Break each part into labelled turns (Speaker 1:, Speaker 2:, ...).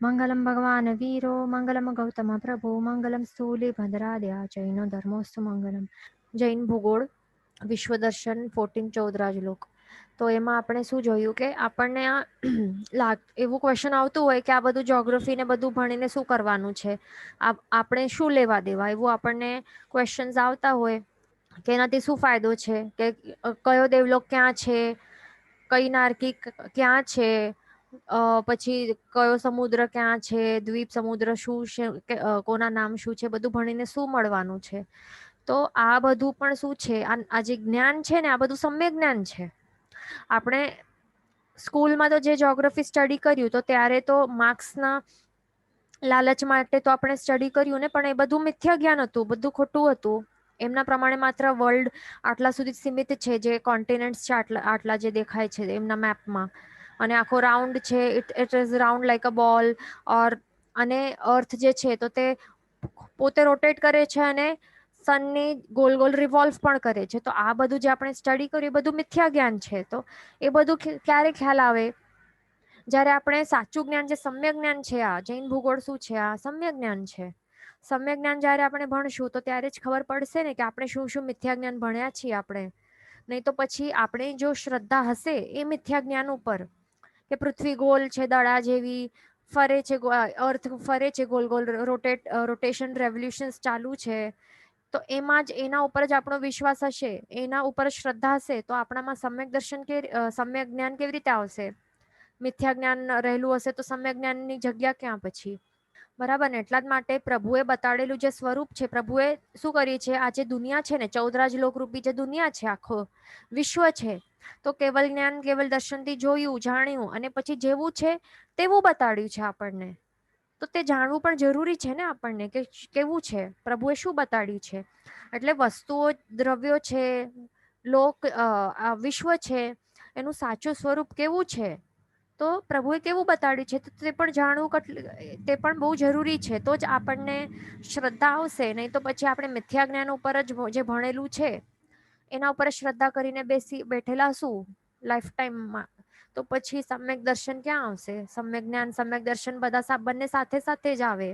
Speaker 1: मंगलम भगवान वीरो मंगलम गौतम प्रभु मंगलम स्थूलिभद्राद्या जैनो धर्मोस्तु મંગલમ. જૈન ભૂગોળ વિશ્વ દર્શન 14 રાજલોક. તો એમાં આપણે શું જોયું કે આપણને આ એવું ક્વેશ્ચન આવતું હોય કે આ બધું જ્યોગ્રાફી ને બધું ભણીને શું કરવાનું છે, આપણે શું લેવા દેવા, એવું આપણને ક્વેશ્ચન્સ આવતા હોય કે એનાથી શું ફાયદો છે, કે કયો દેવલોક ક્યાં છે, કઈ નારકી ક્યાં છે, પછી કયો સમુદ્ર ક્યાં છે, દ્વીપ સમુદ્ર શું છે, કોના નામ શું છે, બધું ભણીને શું મળવાનું છે. તો આ બધું પણ શું છે, આ જે જ્ઞાન છે ને આ બધું સમ્યક જ્ઞાન છે. આપણે સ્કૂલમાં તો જે જ્યોગ્રાફી સ્ટડી કર્યું તો ત્યારે તો માર્ક્સના લાલચ માટે તો આપણે સ્ટડી કર્યું ને, પણ એ બધું મિથ્યા જ્ઞાન હતું, બધું ખોટું હતું. એમના પ્રમાણે માત્ર વર્લ્ડ આટલા સુધી સીમિત છે, જે કોન્ટિનેન્ટ્સ છે આટલા જે દેખાય છે એમના મેપમાં, અને આખો રાઉન્ડ છે, ઇટ ઇઝ રાઉન્ડ લાઈક અ બોલ. ઓર અને અર્થ જે છે તો તે પોતે રોટેટ કરે છે અને સનની ગોલ ગોલ રિવોલ્વ પણ કરે છે. તો આ બધું જે આપણે સ્ટડી કર્યું એ બધું મિથ્યા જ્ઞાન છે. તો એ બધું ક્યારે ખ્યાલ આવે, જ્યારે આપણે સાચું જ્ઞાન, જે સમ્યક જ્ઞાન છે, આ જૈન ભૂગોળ શું છે, આ સમ્યક જ્ઞાન છે. સમ્યક જ્ઞાન જ્યારે આપણે ભણશું તો ત્યારે જ ખબર પડશે ને કે આપણે શું શું મિથ્યા જ્ઞાન ભણ્યા છીએ આપણે. નહીં તો પછી આપણે જો શ્રદ્ધા હશે એ મિથ્યા જ્ઞાન ઉપર, કે પૃથ્વી ગોલ છે દડા જેવી, ફરે છે, અર્થ ફરે છે ગોલ ગોલ, રોટેશન રેવોલ્યુશન્સ ચાલુ છે, તો એમાં જ એના ઉપર જ આપણો વિશ્વાસ હશે, એના ઉપર શ્રદ્ધા હશે, તો આપણામાં સમ્યક દર્શન કે સમ્યક જ્ઞાન કેવી રીતે આવશે? મિથ્યા જ્ઞાન રહેલું હશે તો સમ્યક જ્ઞાનની જગ્યા ક્યાં પછી? બરાબર ને? એટલા જ માટે પ્રભુએ બતાડેલું જે સ્વરૂપ છે, પ્રભુએ શું કરી છે, આ જે દુનિયા છે ને, 14 લોકરૂપી જે દુનિયા છે, આખો વિશ્વ છે, તો કેવલ જ્ઞાન કેવલ દર્શનથી જોયું, જાણ્યું, અને પછી જેવું છે તેવું બતાડ્યું છે આપણને. તો તે જાણવું પણ જરૂરી છે ને આપણને, કે કેવું છે, પ્રભુએ શું બતાડ્યું છે. એટલે વસ્તુઓ, દ્રવ્યો છે, લોક, વિશ્વ છે, એનું સાચું સ્વરૂપ કેવું છે, તો પ્રભુએ કેવું બતાડ્યું છે, તો તે પણ જાણવું, તે પણ બહુ જરૂરી છે. તો જ આપણને શ્રદ્ધા આવશે. નહીં તો પછી આપણે મિથ્યા જ્ઞાન ઉપર જ જે ભણેલું છે એના ઉપર શ્રદ્ધા કરીને બેઠેલા શું લાઈફ ટાઈમમાં, તો પછી સમ્યક દર્શન ક્યાં આવશે? સમ્યક જ્ઞાન, સમ્યક દર્શન બધા બંને સાથે સાથે જ આવે.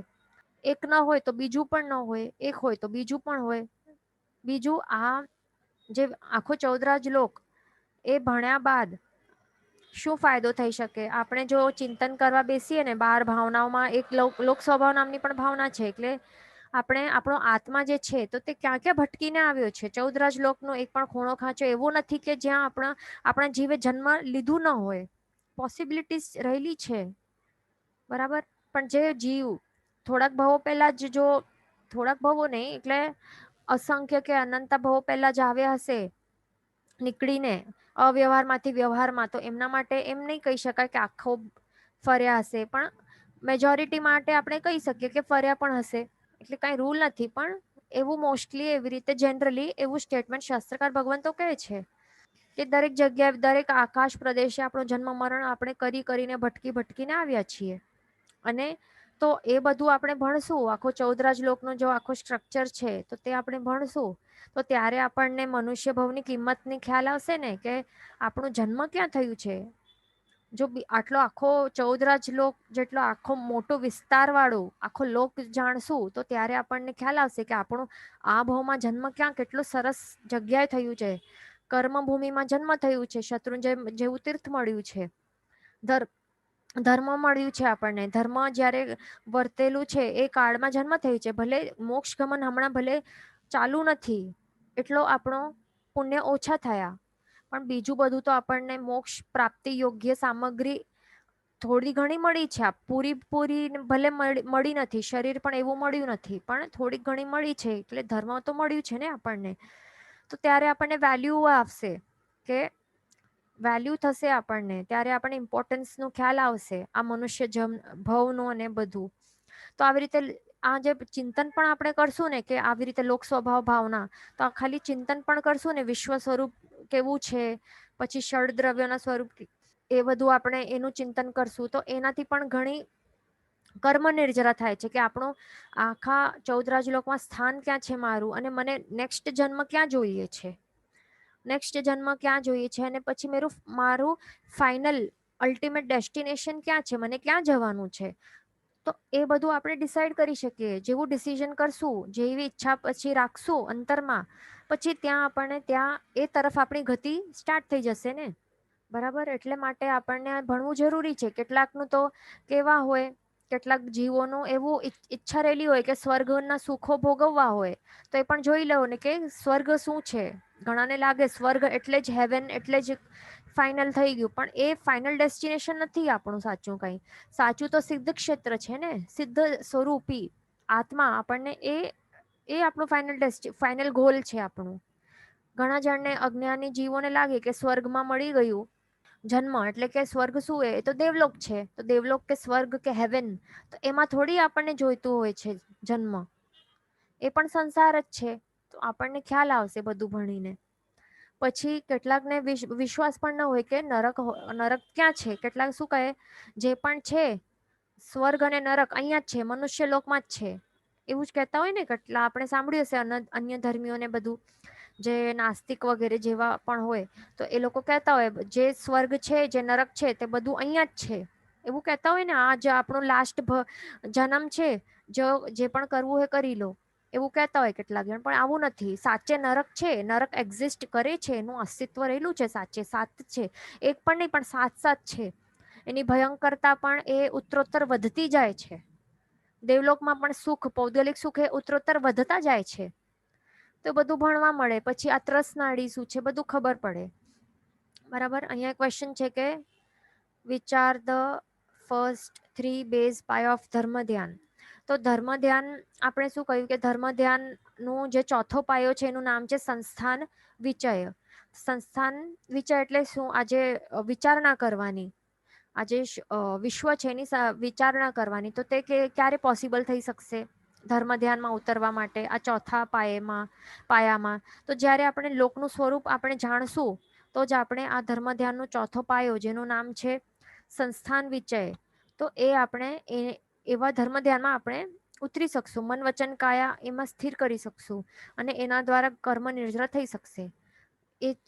Speaker 1: એક ન હોય તો બીજું પણ ન હોય, એક હોય તો બીજું પણ હોય. બીજું, આ જે આખો 14 લોક એ ભણ્યા બાદ શું ફાયદો થઈ શકે? આપણે જો ચિંતન કરવા બેસીએ ને, 12 ભાવનાઓમાં એક લોક સ્વભાવ નામની પણ ભાવના છે. એટલે આપણે, આપણો આત્મા જે છે તો તે ક્યાં ક્યાં ભટકીને આવ્યો છે. 14 લોકનો એક પણ ખૂણો ખાંચો એવો નથી કે જ્યાં આપણા જીવે જન્મ લીધું ન હોય. પોસિબિલિટીઝ રહેલી છે, બરાબર. પણ જે જીવ થોડાક ભાવો પહેલા જ, જો થોડાક ભાવો નહીં એટલે અસંખ્ય કે અનંત ભાવો પહેલા જ આવ્યા હશે નીકળીને અવ્યવહારમાંથી વ્યવહારમાં, તો એમના માટે એમ નહીં કહી શકાય કે આખો ફર્યા હશે, પણ મેજોરિટી માટે આપણે કહી શકીએ કે ફર્યા પણ હશે. એટલે કાંઈ રૂલ નથી, પણ એવું મોસ્ટલી એવી રીતે જનરલી એવું સ્ટેટમેન્ટ શાસ્ત્રકાર ભગવાન તો કહે છે કે દરેક જગ્યાએ, દરેક આકાશ પ્રદેશે આપણો જન્મ મરણ આપણે કરીને ભટકીને આવ્યા છીએ. અને તો એ બધું આપણે ભણશું, આખો 14 લોકનો જો આખો સ્ટ્રક્ચર છે તો તે આપણે ભણશું, તો ત્યારે આપણને મનુષ્ય ભવની કિંમતની ખ્યાલ આવશે ને, કે આપણો જન્મ ક્યાં થયું છે. જો આટલો આખો 14 લોક જેટલો આખો મોટો વિસ્તાર વાળો આખો લોક જાણશું, તો ત્યારે આપણને ખ્યાલ આવશે કે આપણો આ ભાવમાં જન્મ ક્યાં કેટલો સરસ જગ્યાએ થયું છે. કર્મભૂમિમાં જન્મ થયું છે, શત્રુંજય જેવું તીર્થ મળ્યું છે, ધર્મ મળ્યું છે આપણને. ધર્મ જ્યારે વર્તેલું છે એ કાળમાં જન્મ થયું છે. ભલે મોક્ષ ગમન હમણાં ભલે ચાલુ નથી, એટલો આપણો પુણ્ય ઓછા થયા, પણ બીજું બધું તો આપણને મોક્ષ પ્રાપ્તિ યોગ્ય સામગ્રી થોડી ઘણી મળી છે. પૂરી ભલે મળી નથી, શરીર પણ એવું મળ્યું નથી, પણ થોડીક ઘણી મળી છે. એટલે ધર્મ તો મળ્યું છે ને આપણને. તો ત્યારે આપણને વેલ્યુ આવશે, કે વેલ્યુ થશે આપણને, ત્યારે આપણને ઇમ્પોર્ટન્સનો ખ્યાલ આવશે આ મનુષ્ય ભવનું અને બધું. તો આવી રીતે આ જે ચિંતન પણ આપણે કરશું ને, કે આવી રીતે લોક સ્વભાવ ભાવના, તો આ ખાલી ચિંતન પણ કરશું ને, વિશ્વ સ્વરૂપ કેવું છે, પછી ષડદ્રવ્યોના સ્વરૂપ, એ બધું આપણે એનું ચિંતન કરશું, તો એનાથી પણ ઘણી કર્મ નિર્જરા થાય છે, કે આપણું આખા 14 લોકમાં સ્થાન ક્યાં છે મારું, અને મને નેક્સ્ટ જન્મ ક્યાં જોઈએ છે, નેક્સ્ટ જન્મ ક્યાં જોઈએ છે, અને પછી મારું ફાઇનલ અલ્ટિમેટ ડેસ્ટિનેશન ક્યાં છે, મને ક્યાં જવાનું છે. તો એ બધું આપણે ડિસાઈડ કરી શકીએ. જેવું ડિસિઝન કરશું, જેવી ઈચ્છા પછી રાખશું અંતરમાં, પછી ત્યાં આપણને ત્યાં એ તરફ આપણી ગતિ સ્ટાર્ટ થઈ જશે ને. બરાબર. એટલે માટે આપણને ભણવું જરૂરી છે. કેટલાકનું તો કેવા હોય, કેટલાક જીવોનું એવું ઈચ્છા રહેલી હોય કે સ્વર્ગના સુખો ભોગવવા હોય, તો એ પણ જોઈ લો ને કે સ્વર્ગ શું છે. ઘણાને લાગે સ્વર્ગ એટલે જ હેવન, એટલે જ ફાઇનલ થઈ ગયું, પણ એ ફાઇનલ ડેસ્ટિનેશન નથી આપણું સાચું કંઈ. સાચું તો સિદ્ધ ક્ષેત્ર છે ને, સિદ્ધ સ્વરૂપી આત્મા. આપણને એ આપણું ફાઇનલ ગોલ છે આપણું. ઘણા જણને અજ્ઞાની જીવોને લાગે કે સ્વર્ગમાં મળી ગયું જન્મ, એટલે કે સ્વર્ગ શું એ તો દેવલોક છે. તો દેવલોક કે સ્વર્ગ કે હેવન, તો એમાં થોડી આપણને જોઈતું હોય છે જન્મ. એ પણ સંસાર જ છે. તો આપણને ખ્યાલ આવશે બધું ભણીને. પછી કેટલાકને વિશ્વાસ પણ ન હોય કે નરક ક્યાં છે. કેટલાક શું કહે, જે પણ છે સ્વર્ગ અને નરક અહીંયા જ છે, મનુષ્ય લોકમાં જ છે, એવું જ કહેતા હોય ને. કેટલા આપણે સાંભળ્યું હશે અન્ય ધર્મીઓને બધું, જે નાસ્તિક વગેરે જેવા પણ હોય, તો એ લોકો કહેતા હોય જે સ્વર્ગ છે, જે નરક છે, તે બધું અહીંયા જ છે, એવું કહેતા હોય ને. આ જે આપણો લાસ્ટ જન્મ છે, જે પણ કરવું હોય કરી લો, એવું કહેતા હોય કેટલાક જણ. પણ આવું નથી. સાચે નરક છે, નરક એક્ઝિસ્ટ કરે છે, એનું અસ્તિત્વ રહેલું છે. સાચે સાત છે, એક પણ નહીં પણ સાત સાત છે. એની ભયંકરતા પણ એ ઉત્તરોત્તર વધતી જાય છે. દેવલોકમાં પણ સુખ, પૌદ્ગલિક સુખ એ ઉત્તરોત્તર વધતા જાય છે. તો બધું ભણવા મળે, પછી આ ત્રસનાડી શું છે બધું ખબર પડે. બરાબર. અહીંયા ક્વેશ્ચન છે કે વિચાર the first 3 base pi of ધર્મ ધ્યાન. તો ધર્મ ધ્યાન આપણે શું કહ્યું કે ધર્મ ધ્યાનનું જે ચોથો પાયો છે એનું નામ છે સંસ્થાન વિચય. સંસ્થાન વિચય એટલે શું? આજે વિચારણા કરવાની, આજે વિશ્વ છે એની વિચારણા કરવાની. તો તે ક્યારે પોસિબલ થઈ શકશે ધર્મ ધ્યાનમાં ઉતરવા માટે, આ ચોથા પાયામાં? તો જ્યારે આપણે લોકનું સ્વરૂપ આપણે જાણશું, તો જ આપણે આ ધર્મ ધ્યાનનો ચોથો પાયો, જેનું નામ છે સંસ્થાન વિચય, તો એ આપણે એવા ધર્મ ધ્યાનમાં આપણે ઉતરી શકશું. મન વચન કાયા એમાં સ્થિર કરી શકશું, અને એના દ્વારા કર્મ નિર્જરા થઈ શકશે.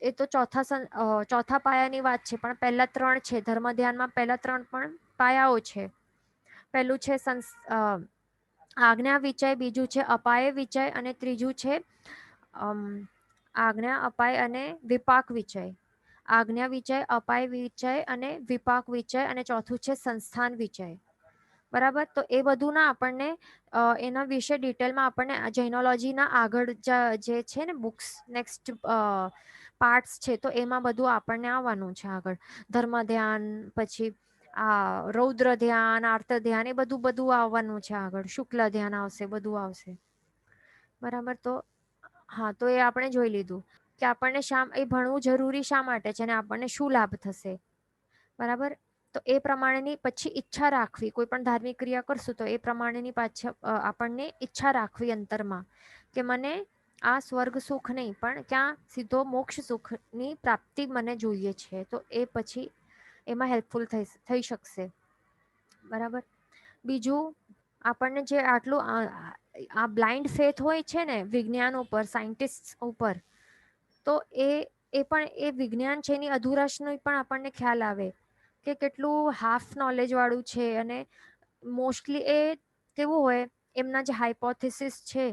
Speaker 1: એ તો ચોથા પાયાની વાત છે. પણ પહેલા 3 છે ધર્મ ધ્યાનમાં. પહેલા 3 પણ પાયાઓ છે. પહેલું છે આજ્ઞા વિચય, બીજું છે અપાય વિચય, અને ત્રીજું છે આજ્ઞા, અપાય અને વિપાક વિચય. આજ્ઞા વિચય, અપાય વિચય અને વિપાક વિચય, અને ચોથું છે સંસ્થાન વિચય. બરાબર. તો એ બધું ના આપણને એના વિશે ડિટેલમાં આપણને જૈનોલોજીના આગળ જે છે ને બુક્સ, નેક્સ્ટ પાર્ટ્સ છે, તો એમાં બધું આપણને આવવાનું છે આગળ. ધર્મ ધ્યાન, પછી આ રૌદ્ર ધ્યાન, આર્ત ધ્યાન, એ બધું આવવાનું છે આગળ. શુક્લ ધ્યાન આવશે, બધું આવશે. બરાબર. તો હા, તો એ આપણે જોઈ લીધું કે આપણને એ ભણવું જરૂરી શા માટે છે અને આપણને શું લાભ થશે. બરાબર. તો એ પ્રમાણેની પછી ઈચ્છા રાખવી. કોઈ પણ ધાર્મિક ક્રિયા કરશું તો એ પ્રમાણેની પાછળ આપણને ઈચ્છા રાખવી અંતરમાં, કે મને આ સ્વર્ગ સુખ નહીં પણ ક્યાં સીધો મોક્ષ સુખની પ્રાપ્તિ મને જોઈએ છે. તો એ પછી એમાં હેલ્પફુલ થઈ શકશે. બરાબર. બીજું, આપણને જે આટલું આ બ્લાઇન્ડ ફેથ હોય છે ને વિજ્ઞાન ઉપર, સાયન્ટિસ્ટ ઉપર, તો એ પણ એ વિજ્ઞાન છે એની અધુરાશનો પણ આપણને ખ્યાલ આવે કે કેટલું હાફ નોલેજ વાળું છે. અને મોસ્ટલી એ કેવું હોય, એમના જે હાઇપોથેસિસ છે,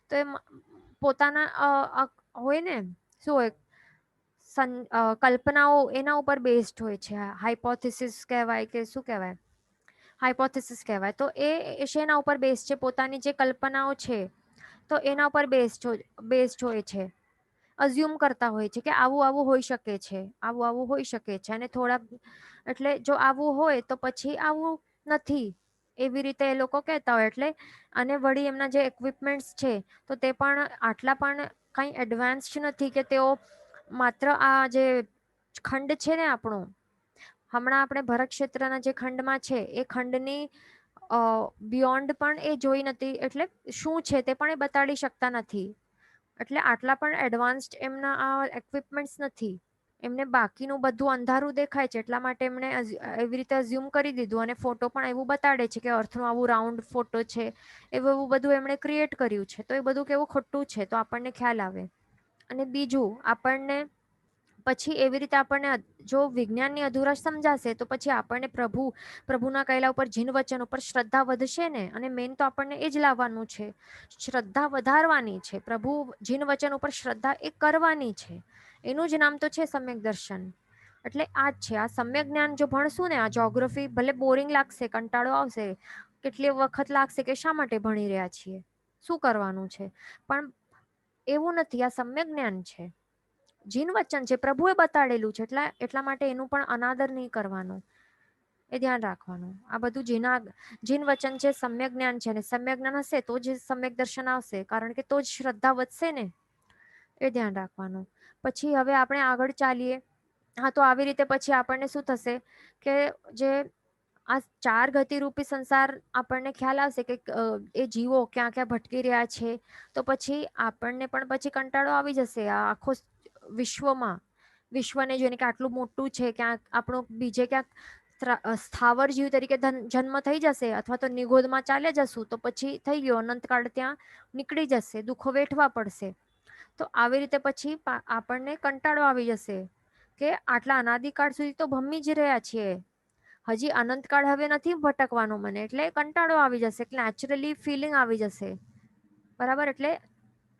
Speaker 1: તો એ પોતાના હોય ને, શું હોય, કલ્પનાઓ એના ઉપર બેસ્ડ હોય છે. હાઇપોથેસિસ કહેવાય કે શું કહેવાય, હાઇપોથેસિસ કહેવાય. તો એ શેના ઉપર બેઝ છે? પોતાની જે કલ્પનાઓ છે, તો એના ઉપર બેસ્ડ હોય છે. અઝ્યુમ કરતા હોય છે કે આવું આવું હોઈ શકે છે, આવું આવું હોઈ શકે છે. અને થોડા, એટલે જો આવું હોય તો પછી આવું નથી, એવી રીતે એ લોકો કહેતા હોય. એટલે અને વળી એમના જે ઇક્વિપમેન્ટ્સ છે, તો તે પણ આટલા પણ કંઈ એડવાન્સ્ડ નથી કે તેઓ માત્ર આ જે ખંડ છે ને આપણો, હમણાં આપણે ભરત ક્ષેત્રના જે ખંડમાં છે, એ ખંડની બિયોન્ડ પણ એ જોઈ નથી. એટલે શું છે તે પણ એ બતાડી શકતા નથી. એટલે આટલા પણ એડવાન્સ્ડ એમના આ ઇક્વિપમેન્ટ્સ નથી. એમને બાકીનું બધું અંધારું દેખાય છે, એટલા માટે એમણે એવી રીતે અઝ્યુમ કરી દીધું. અને ફોટો પણ એવું બતાડે છે કે અર્થનું આવું રાઉન્ડ ફોટો છે, એવું બધું એમણે ક્રિએટ કર્યું છે. તો એ બધું કેવું ખોટું છે, તો આપણને ખ્યાલ આવે. અને બીજું, આપણને પછી એવી રીતે આપણને જો વિજ્ઞાનની અધુરસ સમજાશે તો પછી આપણને પ્રભુના કહેલા ઉપર જીન વચન ઉપર શ્રદ્ધા વધશે ને. અને મેન તો આપણને એ જ લાવવાનું છે, શ્રદ્ધા વધારવાની છે. પ્રભુ જીન વચન ઉપર શ્રદ્ધા એ કરવાની છે. એનું જ નામ તો છે સમ્યક દર્શન. એટલે આ જ છે, આ સમ્યક જ્ઞાન જો ભણશું ને, આ જ્યોગ્રાફી ભલે બોરિંગ લાગશે, કંટાળો આવશે, કેટલી વખત લાગશે કે શા માટે ભણી રહ્યા છીએ, શું કરવાનું છે, પણ એવું નથી. આ સમ્યક જ્ઞાન છે, જીન વચન છે, પ્રભુએ બતાડેલું છે. એટલા માટે એનું પણ અનાદર નહીં કરવાનું, એ ધ્યાન રાખવાનું. આ બધું જીન વચન છે, સમ્યક જ્ઞાન છે. ને સમ્યક જ્ઞાન હશે તો જ સમ્યક દર્શન આવશે, કારણ કે તો જ શ્રદ્ધા વધશે ને, એ ધ્યાન રાખવાનું. પછી હવે આપણે આગળ ચાલીએ. હા, તો આવી રીતે પછી આપણને શું થશે કે જે આ ચાર ગતિરૂપી સંસાર આપણને ખ્યાલ આવશે કે એ જીવો ક્યાં ક્યાં ભટકી રહ્યા છે. તો પછી આપણને પણ પછી કંટાળો આવી જશે આ આખો વિશ્વને જોઈને કે આટલું મોટું છે, ક્યાંક આપણું બીજે ક્યાંક સ્થાવર જીવ તરીકે જન્મ થઈ જશે, અથવા તો નિગોદમાં ચાલે જશું તો પછી થઈ ગયો, અનંતકાળ ત્યાં નીકળી જશે, દુઃખો વેઠવા પડશે. તો આવી રીતે પછી આપણને કંટાળો આવી જશે કે આટલા અનાદિકાળ સુધી તો ભમી જ રહ્યા છીએ, હજી અનંતકાળ હવે નથી ભટકવાનો મને, એટલે કંટાળો આવી જશે, નેચરલી ફિલિંગ આવી જશે. બરાબર. એટલે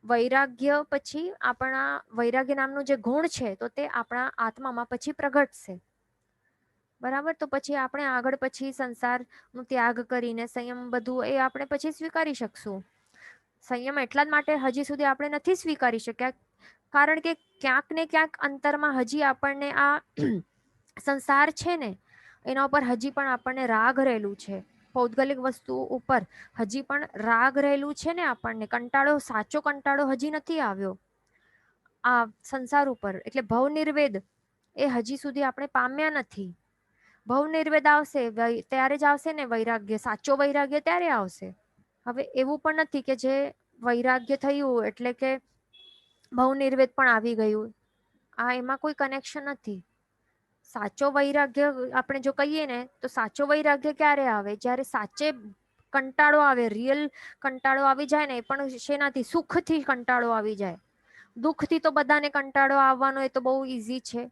Speaker 1: વૈરાગ્ય પછી આપણા વૈરાગ્ય નામનું જે ગુણ છે તો તે આપણા આત્મામાં પછી પ્રગટશે. બરાબર. તો પછી આપણે આગળ પછી સંસાર નું ત્યાગ કરીને સંયમ બધું એ આપણે પછી સ્વીકારી શકશું. સંયમ એટલા જ માટે હજી સુધી આપણે નથી સ્વીકારી શક્યા, કારણ કે ક્યાંક ને ક્યાંક અંતરમાં હજી આપણને આ સંસાર છે ને એના ઉપર હજી પણ આપણને રાગ રહેલું છે, પૌદ્ગલિક વસ્તુ ઉપર હજી પણ રાગ રહેલું છે ને. આપણને કંટાળો, સાચો કંટાળો હજી નથી આવ્યો આ સંસાર ઉપર. એટલે ભવ નિર્વેદ એ હજી સુધી આપણે પામ્યા નથી. ભવ નિર્વેદ આવશે ત્યારે જ આવશે ને વૈરાગ્ય, સાચો વૈરાગ્ય ત્યારે આવશે. હવે એવું પણ નથી કે જે વૈરાગ્ય થયું એટલે કે ભવ નિર્વેદ પણ આવી ગયું, આ એમાં કોઈ કનેક્શન નથી. સાચો વૈરાગ્ય આપણે જો કહીએ ને તો સાચો વૈરાગ્ય ક્યારે આવે, જ્યારે સાચે કંટાળો આવે, રિયલ કંટાળો આવી જાય ને. એ પણ શેનાથી? સુખથી કંટાળો આવી જાય. દુઃખથી તો બધાને કંટાળો આવવાનો એ તો બહુ ઈઝી છે,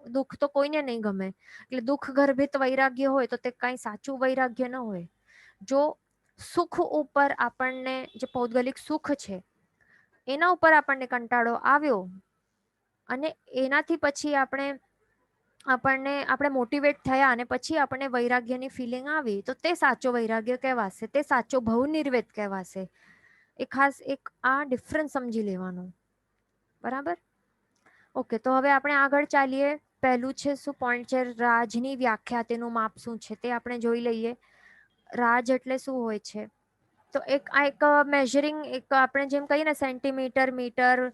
Speaker 1: દુઃખ તો કોઈને નહીં ગમે. એટલે દુઃખ ગર્ભિત વૈરાગ્ય હોય તો તે કઈ સાચું વૈરાગ્ય ન હોય. જો સુખ ઉપર આપણને, જે પૌદ્ગલિક સુખ છે એના ઉપર આપણને કંટાળો આવ્યો અને એનાથી પછી આપણે મોટિવેટ થયા અને પછી આપણને વૈરાગ્યની ફિલિંગ આવી, તો તે સાચો વૈરાગ્ય કહેવાશે, તે સાચો ભવ નિર્વેદ કહેવાશે. એ ખાસ એક આ ડિફરન્સ સમજી લેવાનું. બરાબર. ઓકે. તો હવે આપણે આગળ ચાલીએ. પહેલું છે શું પોઈન્ટ છે, રાજની વ્યાખ્યા, તેનું માપ શું છે તે આપણે જોઈ લઈએ. રાજ એટલે શું હોય છે? તો એક મેઝરિંગ, એક આપણે જેમ કહીએ ને સેન્ટીમીટર, મીટર,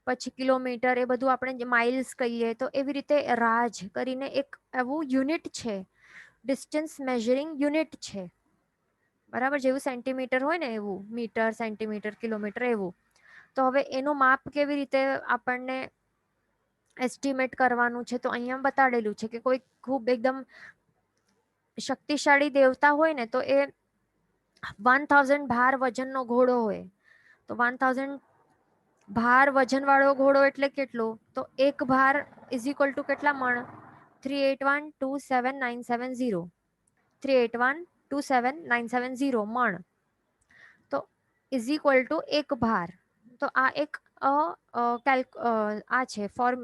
Speaker 1: પછી કિલોમીટર, એ બધું આપણે માઇલ્સ કહીએ, તો એવી રીતે રાજ કરીને એક એવું યુનિટ છે, ડિસ્ટન્સ મેઝરિંગ યુનિટ છે. બરાબર. જેવું સેન્ટીમીટર હોય ને એવું મીટર, સેન્ટીમીટર, કિલોમીટર એવું. તો હવે એનું માપ કેવી રીતે આપણને એસ્ટિમેટ કરવાનું છે, તો અહીંયા બતાડેલું છે કે કોઈ ખૂબ એકદમ શક્તિશાળી દેવતા હોય ને તો એ 1000 ભાર વજનનો ઘોડો હોય, તો 1000 ભાર વજન વાળો ઘોડો એટલે કેટલો? તો એક ભાર ઇઝ ઇક્વલ ટુ કેટલા મણ? 38127,970. 38127,970 મણ. તો ઇઝ ઇક્વલ ટુ એક ભાર. તો આ એક આ છે ફોર્મ,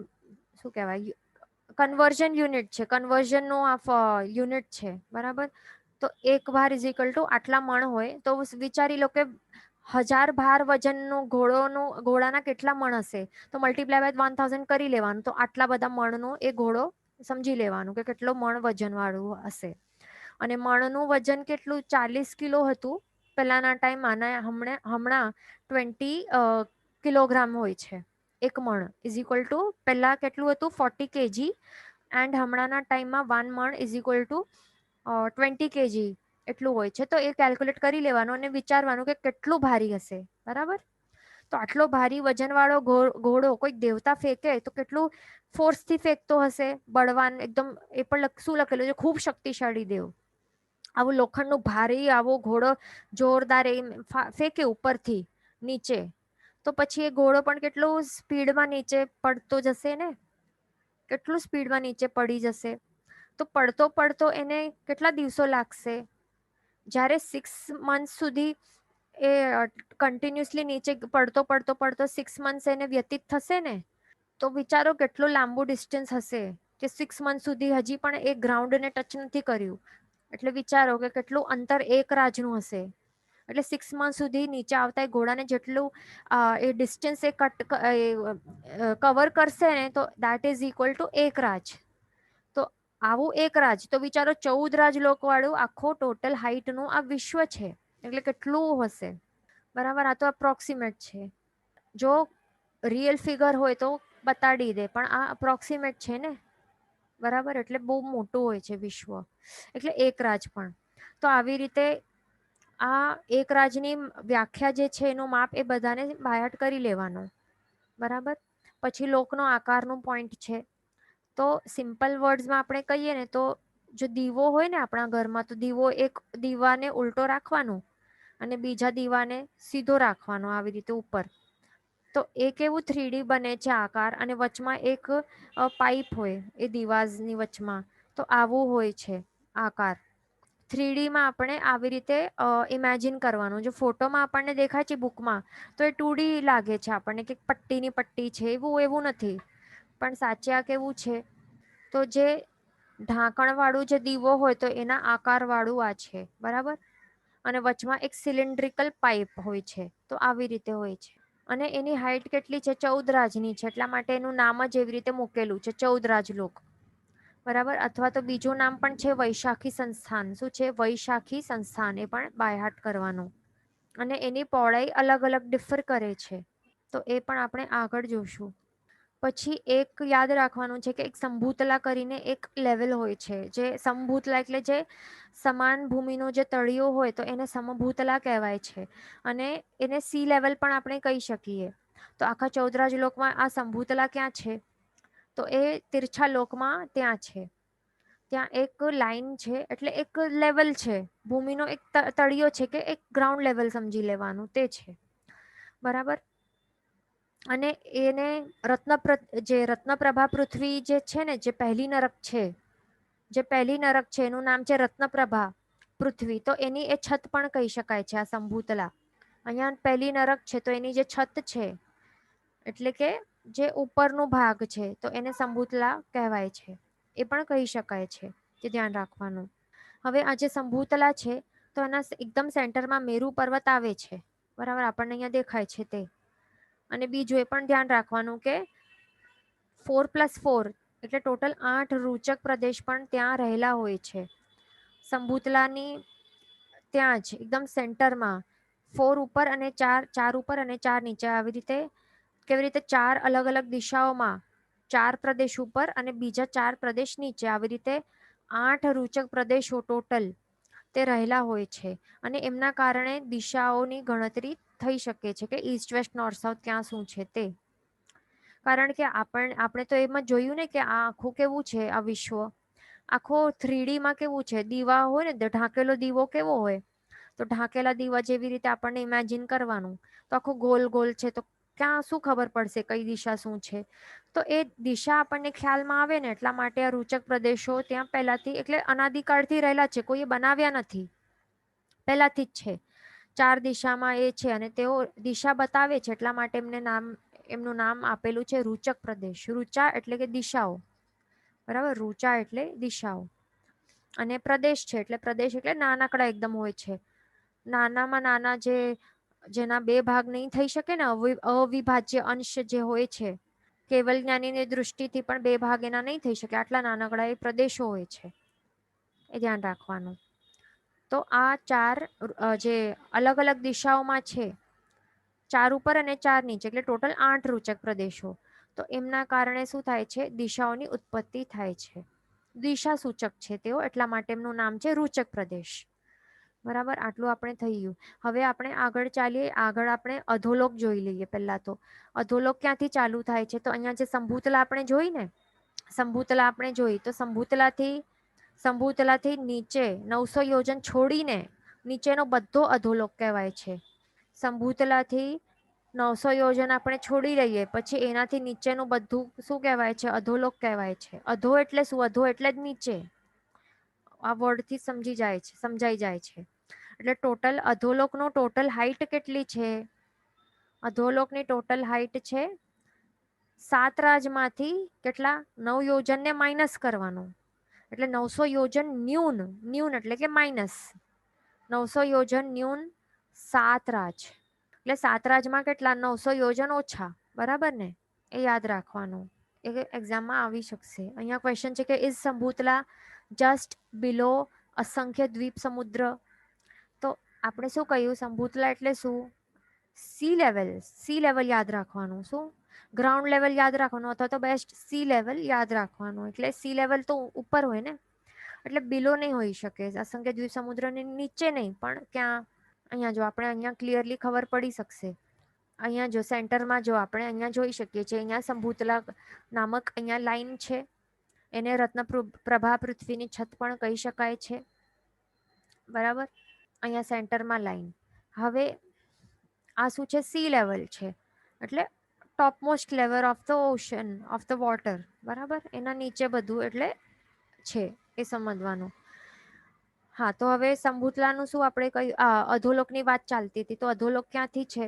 Speaker 1: શું કહેવાય, કન્વર્ઝન યુનિટ છે, કન્વર્ઝનનો આ યુનિટ છે. બરાબર. તો એક ભાર ઇઝ ઇક્વલ ટુ આટલા મણ હોય, તો વિચારી લો કે 1000 ભાર વજનનો ઘોડાના કેટલા મણ હશે, તો મલ્ટીપ્લાય બાય 1000 કરી લેવાનું, તો આટલા બધા મણનો એ ઘોડો સમજી લેવાનું કે કેટલો મણ વજન વાળું હશે. અને મણનું વજન કેટલું? 40 કિલો હતું પહેલાના ટાઈમમાં, હમણાં 20 કિલોગ્રામ હોય છે એક મણ. ઇઝ ઇક્વલ ટુ પહેલા કેટલું હતું? 40 kg. એન્ડ હમણાંના ટાઈમમાં 1 મણ ઇઝ ઇક્વલ ટુ 20 kg એટલું હોય છે. તો એ કેલ્ક્યુલેટ કરી લેવાનું અને વિચારવાનું કે કેટલું ભારી હશે. બરાબર. તો આટલો ભારી વજન વાળો ઘોડો કોઈક દેવતા ફેંકે તો કેટલું ફોર્સથી ફેંકતો હશે, બળવાન એકદમ. એ પણ શું લખેલું છે? ખૂબ શક્તિશાળી દેવ. આવું લોખંડનું ભારે આવો ઘોડો જોરદાર ફેંકે ઉપરથી નીચે, તો પછી એ ઘોડો પણ કેટલું સ્પીડમાં નીચે પડતો જશે ને. કેટલું સ્પીડમાં નીચે પડી જશે. તો પડતો પડતો એને કેટલા દિવસો લાગશે. જ્યારે 6 મંથ સુધી એ કન્ટિન્યુઅસલી નીચે પડતો પડતો પડતો 6 મંથ્સ એને વ્યતીત થશે ને, તો વિચારો કેટલું લાંબુ ડિસ્ટન્સ હશે કે 6 મંથ સુધી હજી પણ એ ગ્રાઉન્ડને ટચ નથી કર્યું. એટલે વિચારો કે કેટલું અંતર એક રાજનું હશે. એટલે 6 મંથ સુધી નીચે આવતા ઘોડાને જેટલું એ ડિસ્ટન્સ એ કવર કરશે ને, તો દેટ ઇઝ ઇક્વલ ટુ એક રાજ. તો આવું એક રાજ, તો વિચારો 14 રાજલોક વાળું આખો ટોટલ હાઈટ નું આ વિશ્વ છે. એટલે કેટલું હશે, બરાબર. આ તો અપ્રોક્સિમેટ છે. જો રિયલ ફિગર હોય તો બતાડી દે, પણ આ અપ્રોક્સિમેટ છે ને, બરાબર. એટલે બહુ મોટું હોય છે વિશ્વ, એટલે એક રાજ પણ. તો આવી રીતે આ એક રાજની વ્યાખ્યા જે છે એનું માપ એ બધાને બાયહાર્ટ કરી લેવાનું, બરાબર. પછી લોકનો આકારનું પોઈન્ટ છે. તો સિમ્પલ વર્ડ્સમાં આપણે કહીએ ને, તો જો દીવો હોય ને આપણા ઘરમાં, તો દીવો એક દીવાને ઉલટો રાખવાનો અને બીજા દીવાને સીધો રાખવાનો આવી રીતે ઉપર. તો એક એવું 3D બને છે આકાર, અને વચમાં એક પાઇપ હોય એ દિવાલની વચમાં. તો આવું હોય છે આકાર. 3D માં આપણે આવી રીતે ઇમેજિન કરવાનું. જો ફોટોમાં આપણને દેખાય છે બુકમાં, તો એ 2D લાગે છે આપણને કે પટ્ટીની પટ્ટી છે, એવું નથી. પણ સાચે આ કેવું છે, તો જે ઢાંકણ વાળું જે દીવો હોય તો એના આકાર વાળું આ છે, બરાબર. અને વચમાં એક સિલિન્ડ્રિકલ પાઇપ હોય છે. તો આવી રીતે હોય છે. અને એની હાઈટ કેટલી છે, 14 રાજની છે. એટલા માટે એનું નામ જ એવી રીતે મૂકેલું છે, 14 રાજલોક, બરાબર. અથવા તો બીજું નામ પણ છે વૈશાખી સંસ્થાન. શું છે? વૈશાખી સંસ્થાન. એ પણ બાયહાર્ટ કરવાનું. અને એની પહોળાઈ અલગ અલગ ડિફર કરે છે, તો એ પણ આપણે આગળ જોશું. પછી એક યાદ રાખવાનું છે કે એક સંભૂતલા કરીને એક લેવલ હોય છે. જે સંભૂતલા એટલે જે સમાન ભૂમિનો જે તળિયો હોય, તો એને સમભૂતલા કહેવાય છે. અને એને સી લેવલ પણ આપણે કહી શકીએ. તો આખા 14 રાજલોકમાં આ સંભૂતલા ક્યાં છે, તો એ તિરછા લોકમાં ત્યાં છે. ત્યાં એક લાઈન છે, એટલે એક લેવલ છે. ભૂમિનો એક તળિયો છે, કે એક ગ્રાઉન્ડ લેવલ સમજી લેવાનું, તે છે, બરાબર. અને એને રત્નપ્રભા પૃથ્વી જે છે ને, જે પહેલી નરક છે, એનું નામ છે રત્નપ્રભા પૃથ્વી. તો એની એ છત પણ કહી શકાય છે આ સંભૂતલા. અહીંયા પહેલી નરક છે, તો એની જે છત છે, એટલે કે જે ઉપરનો ભાગ છે, તો એને સંભૂતલા કહેવાય છે. એ પણ કહી શકાય છે, તે ધ્યાન રાખવાનું. હવે આ જે સંભૂતલા છે, તો એના એકદમ સેન્ટરમાં મેરુ પર્વત આવે છે, બરાબર. આપણને અહીંયા દેખાય છે તે. અને બીજું એ પણ ધ્યાન રાખવાનું કે 4+4 એટલે ટોટલ 8 રૂચક પ્રદેશ પણ ત્યાં રહેલા હોય છે. સંભૂતલાની ત્યાં જ એકદમ સેન્ટરમાં 4 ઉપર અને 4 ઉપર અને 4 નીચે, આવી રીતે કેવી રીતે 4 અલગ અલગ દિશાઓમાં 4 પ્રદેશ ઉપર અને બીજા 4 પ્રદેશ નીચે, આવી રીતે 8 રૂચક પ્રદેશો ટોટલ તે રહેલા હોય છે. અને એમના કારણે દિશાઓની ગણતરી થઈ શકે છે કે ઈસ્ટ વેસ્ટ નોર્થ સાઉથ ક્યાં શું છે તે. કારણ કે આપણે તો એમ જ જોયું ને કે આ આખું કેવું છે, આ વિશ્વ આખો 3D માં કેવું છે, દીવા હોય ને, ઢાંકેલો દીવો કેવો હોય, તો ઢાંકેલા દીવા જેવી રીતે આપણને ઇમેજિન કરવાનું. તો આખું ગોલ ગોલ છે, તો ક્યાં શું ખબર પડશે કઈ દિશા શું છે. તો એ દિશા આપણને ખ્યાલમાં આવે ને, એટલા માટે આ રૂચક પ્રદેશો ત્યાં પહેલાથી, એટલે અનાદિકાળથી રહેલા છે, કોઈ બનાવ્યા નથી, પહેલાથી જ છે. 4 દિશામાં એ છે, અને તેઓ દિશા બતાવે છે, એટલા માટે એમનું નામ આપેલું છે રૂચક પ્રદેશ. રૂચા એટલે કે દિશાઓ, બરાબર. રૂચા એટલે દિશાઓ, અને પ્રદેશ છે એટલે પ્રદેશ એટલે નાનકડા એકદમ હોય છે. નાનામાં નાના જેના 2 ભાગ નહીં થઈ શકે ને, અવિભાજ્ય અંશ જે હોય છે, કેવલ જ્ઞાનીની દૃષ્ટિથી પણ 2 ભાગ એના નહીં થઈ શકે, આટલા નાનકડા એ પ્રદેશો હોય છે. એ ધ્યાન રાખવાનું. તો આ 4 જે અલગ અલગ દિશાઓમાં છે, 4 ઉપર અને 4 નીચે, એટલે ટોટલ 8 રૂચક પ્રદેશો. તો એમના કારણે શું થાય છે, દિશાઓની ઉત્પત્તિ થાય છે. દિશા સૂચક છે તેઓ, એટલા માટે એમનું નામ છે રૂચક પ્રદેશ, બરાબર. આટલું આપણે થઈ ગયું. હવે આપણે આગળ ચાલીએ. આગળ આપણે અધોલોક જોઈ લઈએ. પહેલા તો અધોલોક ક્યાંથી ચાલુ થાય છે, તો અહીંયા જે સંભૂતલા આપણે જોઈ ને, તો સંભૂતલાથી નીચે 900 યોજન છોડીને નીચેનો બધો અધોલોક કહેવાય છે. સંભૂતલાથી 900 યોજન આપણે છોડી દઈએ પછી એનાથી નીચેનું બધું શું કહેવાય છે? અધોલોક કહેવાય છે. અધો એટલે શું? અધો એટલે જ નીચે. આ વર્ડથી સમજાઈ જાય છે. એટલે ટોટલ અધોલોકનો ટોટલ હાઈટ કેટલી છે? અધોલોકની ટોટલ હાઈટ છે 7 રાજમાંથી કેટલા? 9 યોજનને માઇનસ કરવાનું. એટલે 900 યોજન ન્યૂન એટલે કે માઇનસ 900 યોજન ન્યૂન 7 રાજ. એટલે 7 રાજમાં કેટલા? 900 યોજન ઓછા. બરાબર ને? એ યાદ રાખવાનું. એ એક્ઝામમાં આવી શકશે. અહીંયા ક્વેશ્ચન છે કે ઇઝ સંભૂતલા જસ્ટ બિલો અસંખ્ય દ્વીપ સમુદ્ર? તો આપણે શું કહ્યું? સંભૂતલા એટલે શું? સી લેવલ યાદ રાખવાનું. શું? ગ્રાઉન્ડ લેવલ યાદ રાખવાનું અથવા તો બેસ્ટ સી લેવલ યાદ રાખવાનું. એટલે સી લેવલ તો ઉપર હોય ને, એટલે બિલો નહીં હોઈ શકે. અસંખ્ય દ્વીપ સમુદ્રની નીચે નહીં, પણ ક્યાં? અહીંયા જો આપણે અહીંયા ક્લિયરલી ખબર પડી શકશે. અહીંયા જો સેન્ટરમાં જો આપણે અહીંયા જોઈ શકીએ છીએ, અહીંયા સંભૂતલા નામક અહીંયા લાઈન છે. એને રત્નપ્રભા પૃથ્વીની છત પણ કહી શકાય છે. બરાબર? અહીંયા સેન્ટરમાં લાઈન. હવે આ શું છે? સી લેવલ છે. એટલે topmost level of the ocean of the water. બરાબર? એના નીચે બધું એટલે છે એ સમજવાનું. હા, તો હવે સંભૂતલાનું શું આપણે કહ્યું? અધોલોકની વાત ચાલતી હતી. તો અધોલોક ક્યાંથી છે?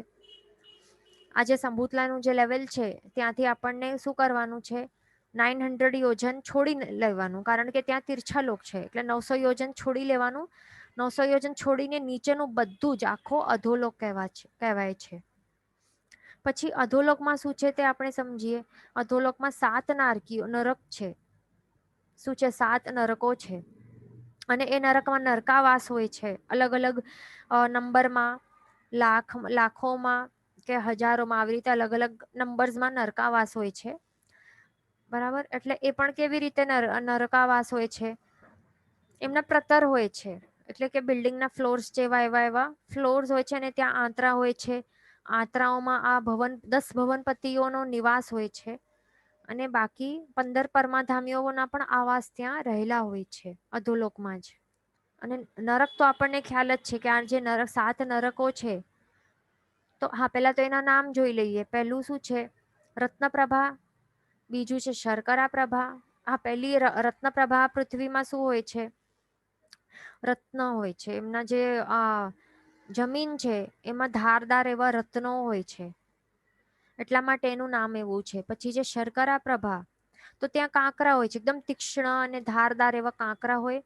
Speaker 1: આ જે સંભૂતલાનું જે લેવલ છે ત્યાંથી આપણને શું કરવાનું છે? 900 યોજન છોડી લેવાનું, કારણ કે ત્યાં તિરછા લોક છે. એટલે 900 યોજન છોડી લેવાનું. 900 યોજન છોડીને નીચેનું બધું જ આખો અધોલોક કહેવાય છે. પછી અધોલોકમાં શું છે તે આપણે સમજીએ. અધોલોકમાં 7 નરક છે. શું છે? 7 નરકો છે. અને એ નરકમાં નરકાવાસ હોય છે. અલગ અલગ નંબરમાં, લાખોમાં કે હજારોમાં, આવી રીતે અલગ અલગ નંબર્સમાં નરકાવાસ હોય છે. બરાબર? એટલે એ પણ કેવી રીતે નરકાવાસ હોય છે? એમના પ્રતર હોય છે. એટલે કે બિલ્ડિંગના ફ્લોર્સ જેવા એવા ફ્લોર્સ હોય છે અને ત્યાં આંતરા હોય છે. આંતરાઓમાં આ 10 ભવનપતિઓનો નિવાસ હોય છે. અને બાકી 15 પરમાધામીઓના પણ આવાસ ત્યાં રહેલા હોય છે અધોલોકમાં જ. અને નરક તો આપણને ખ્યાલ જ છે કે આ જે 7 નરકો છે, તો હા, પહેલા તો એના નામ જોઈ લઈએ. પહેલું શું છે? રત્નપ્રભા. બીજું છે શર્કરા પ્રભા. આ પહેલી રત્નપ્રભા પૃથ્વીમાં શું હોય છે? રત્ન હોય છે. એમના જે જમીન છે એમાં ધારદાર એવા રત્નો હોય છે, એટલા માટે એનું નામ એવું છે. પછી જે શર્કરા પ્રભા, તો ત્યાં કાંકરા હોય છે, એકદમ તીક્ષ્ણ અને ધારદાર એવા કાંકરા હોય,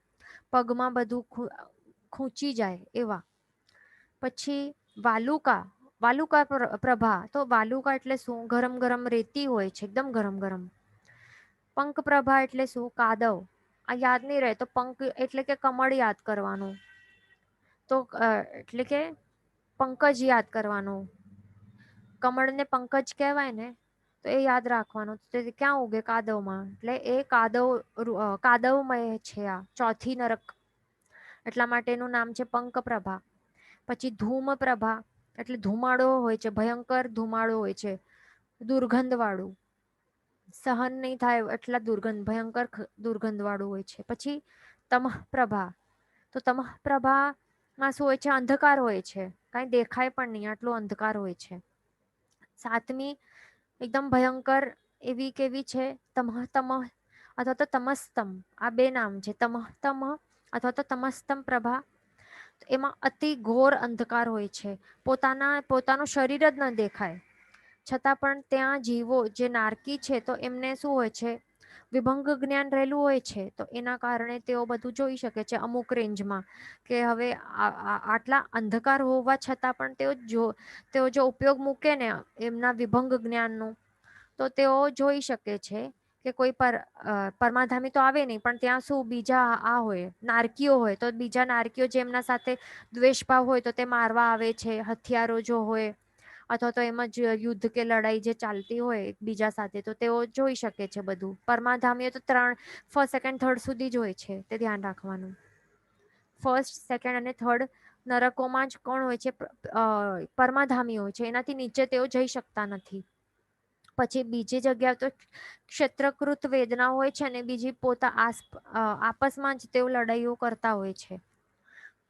Speaker 1: પગમાં બધું ખૂંચી જાય એવા. પછી વાલુકા પ્રભા. તો વાલુકા એટલે શું? ગરમ ગરમ રેતી હોય છે, એકદમ ગરમ ગરમ. પંક પ્રભા એટલે શું? કાદવ. આ યાદ નહીં રહે તો પંક એટલે કે કમળ યાદ કરવાનું. તો એટલે કે પંકજ યાદ કરવાનું. કમળને પંકજ કહેવાય ને, તો એ યાદ રાખવાનું. ક્યાં ઉગે? કાદવમાં. એટલે એ કાદવમય છે આ ચોથી નરક, એટલા માટે એનું નામ છે પંકપ્રભા. પછી ધૂમ પ્રભા એટલે ધુમાડો હોય છે, ભયંકર ધુમાડો હોય છે, દુર્ગંધ વાળું, સહન નહીં થાય એટલા ભયંકર દુર્ગંધ વાળું હોય છે. પછી તમઃ પ્રભા. તો તમઃ પ્રભામાં શું હોય છે? અંધકાર હોય છે, કાંઈ દેખાય પણ નહીં, આટલો અંધકાર હોય છે. 7મી એકદમ ભયંકર એવી કેવી છે? તમઃ અથવા તો તમસ્તમ. આ 2 નામ છે, તમઃ અથવા તો તમસ્તમ પ્રભા. એમાં અતિ ઘોર અંધકાર હોય છે. પોતાનું શરીર જ ન દેખાય, છતાં પણ ત્યાં જીવો જે નારકી છે તો એમને શું હોય છે? વિભંગ જ્ઞાન રહેલું હોય છે. તો એના કારણે તેઓ બધું જોઈ શકે છે અમુક રેન્જમાં. કે હવે આટલા અંધકાર હોવા છતાં પણ તેઓ જો ઉપયોગ મૂકે ને એમના વિભંગ જ્ઞાનનું, તો તેઓ જોઈ શકે છે કે કોઈ પરમાધામી તો આવે નહીં, પણ ત્યાં શું બીજા હોય નારકીઓ હોય, તો બીજા નારકીઓ જે એમના સાથે દ્વેષભાવ હોય તો તે મારવા આવે છે, હથિયારો જો હોય, અથવા તો એમાં જ યુદ્ધ કે લડાઈ જે ચાલતી હોય બીજા સાથે, તો તેઓ જોઈ શકે છે બધું. પરમાધામીઓ તો 1st, 2nd, 3rd સુધી જ હોય છે, તે ધ્યાન રાખવાનું. 1st, 2nd અને 3rd નરકોમાં જ કોણ હોય છે? પરમાધામી હોય છે. એનાથી નીચે તેઓ જઈ શકતા નથી. પછી બીજી જગ્યા તો ક્ષેત્રકૃત વેદના હોય છે અને બીજી આપસમાં જ તેઓ લડાઈઓ કરતા હોય છે.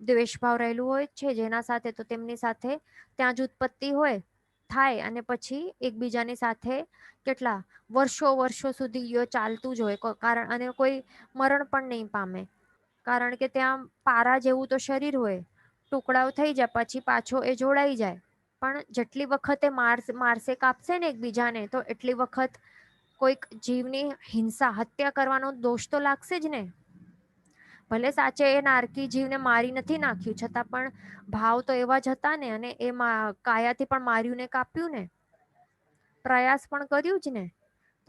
Speaker 1: દ્વેષભાવ રહેલું હોય છે જેના સાથે, તો તેમની સાથે ત્યાં જ ઉત્પત્તિ હોય થાય અને પછી એકબીજાની સાથે કેટલા વર્ષો સુધી ચાલતું જ હોય કારણ અને કોઈ મરણ પણ નહીં પામે, કારણ કે ત્યાં પારા જેવું તો શરીર હોય, ટુકડાઓ થઈ જાય પછી પાછો એ જોડાઈ જાય. પણ જેટલી વખત એ મારશે કાપશે ને એકબીજાને, તો એટલી વખત કોઈક જીવની હિંસા હત્યા કરવાનો દોષ તો લાગશે જ ને. ભલે સાચે એ નારકી જીવને મારી નથી નાખ્યું, છતાં પણ ભાવ તો એવા જ હતા ને, અને એ કાયાથી પણ માર્યું ને કાપ્યું ને, પ્રયાસ પણ કર્યું જ ને.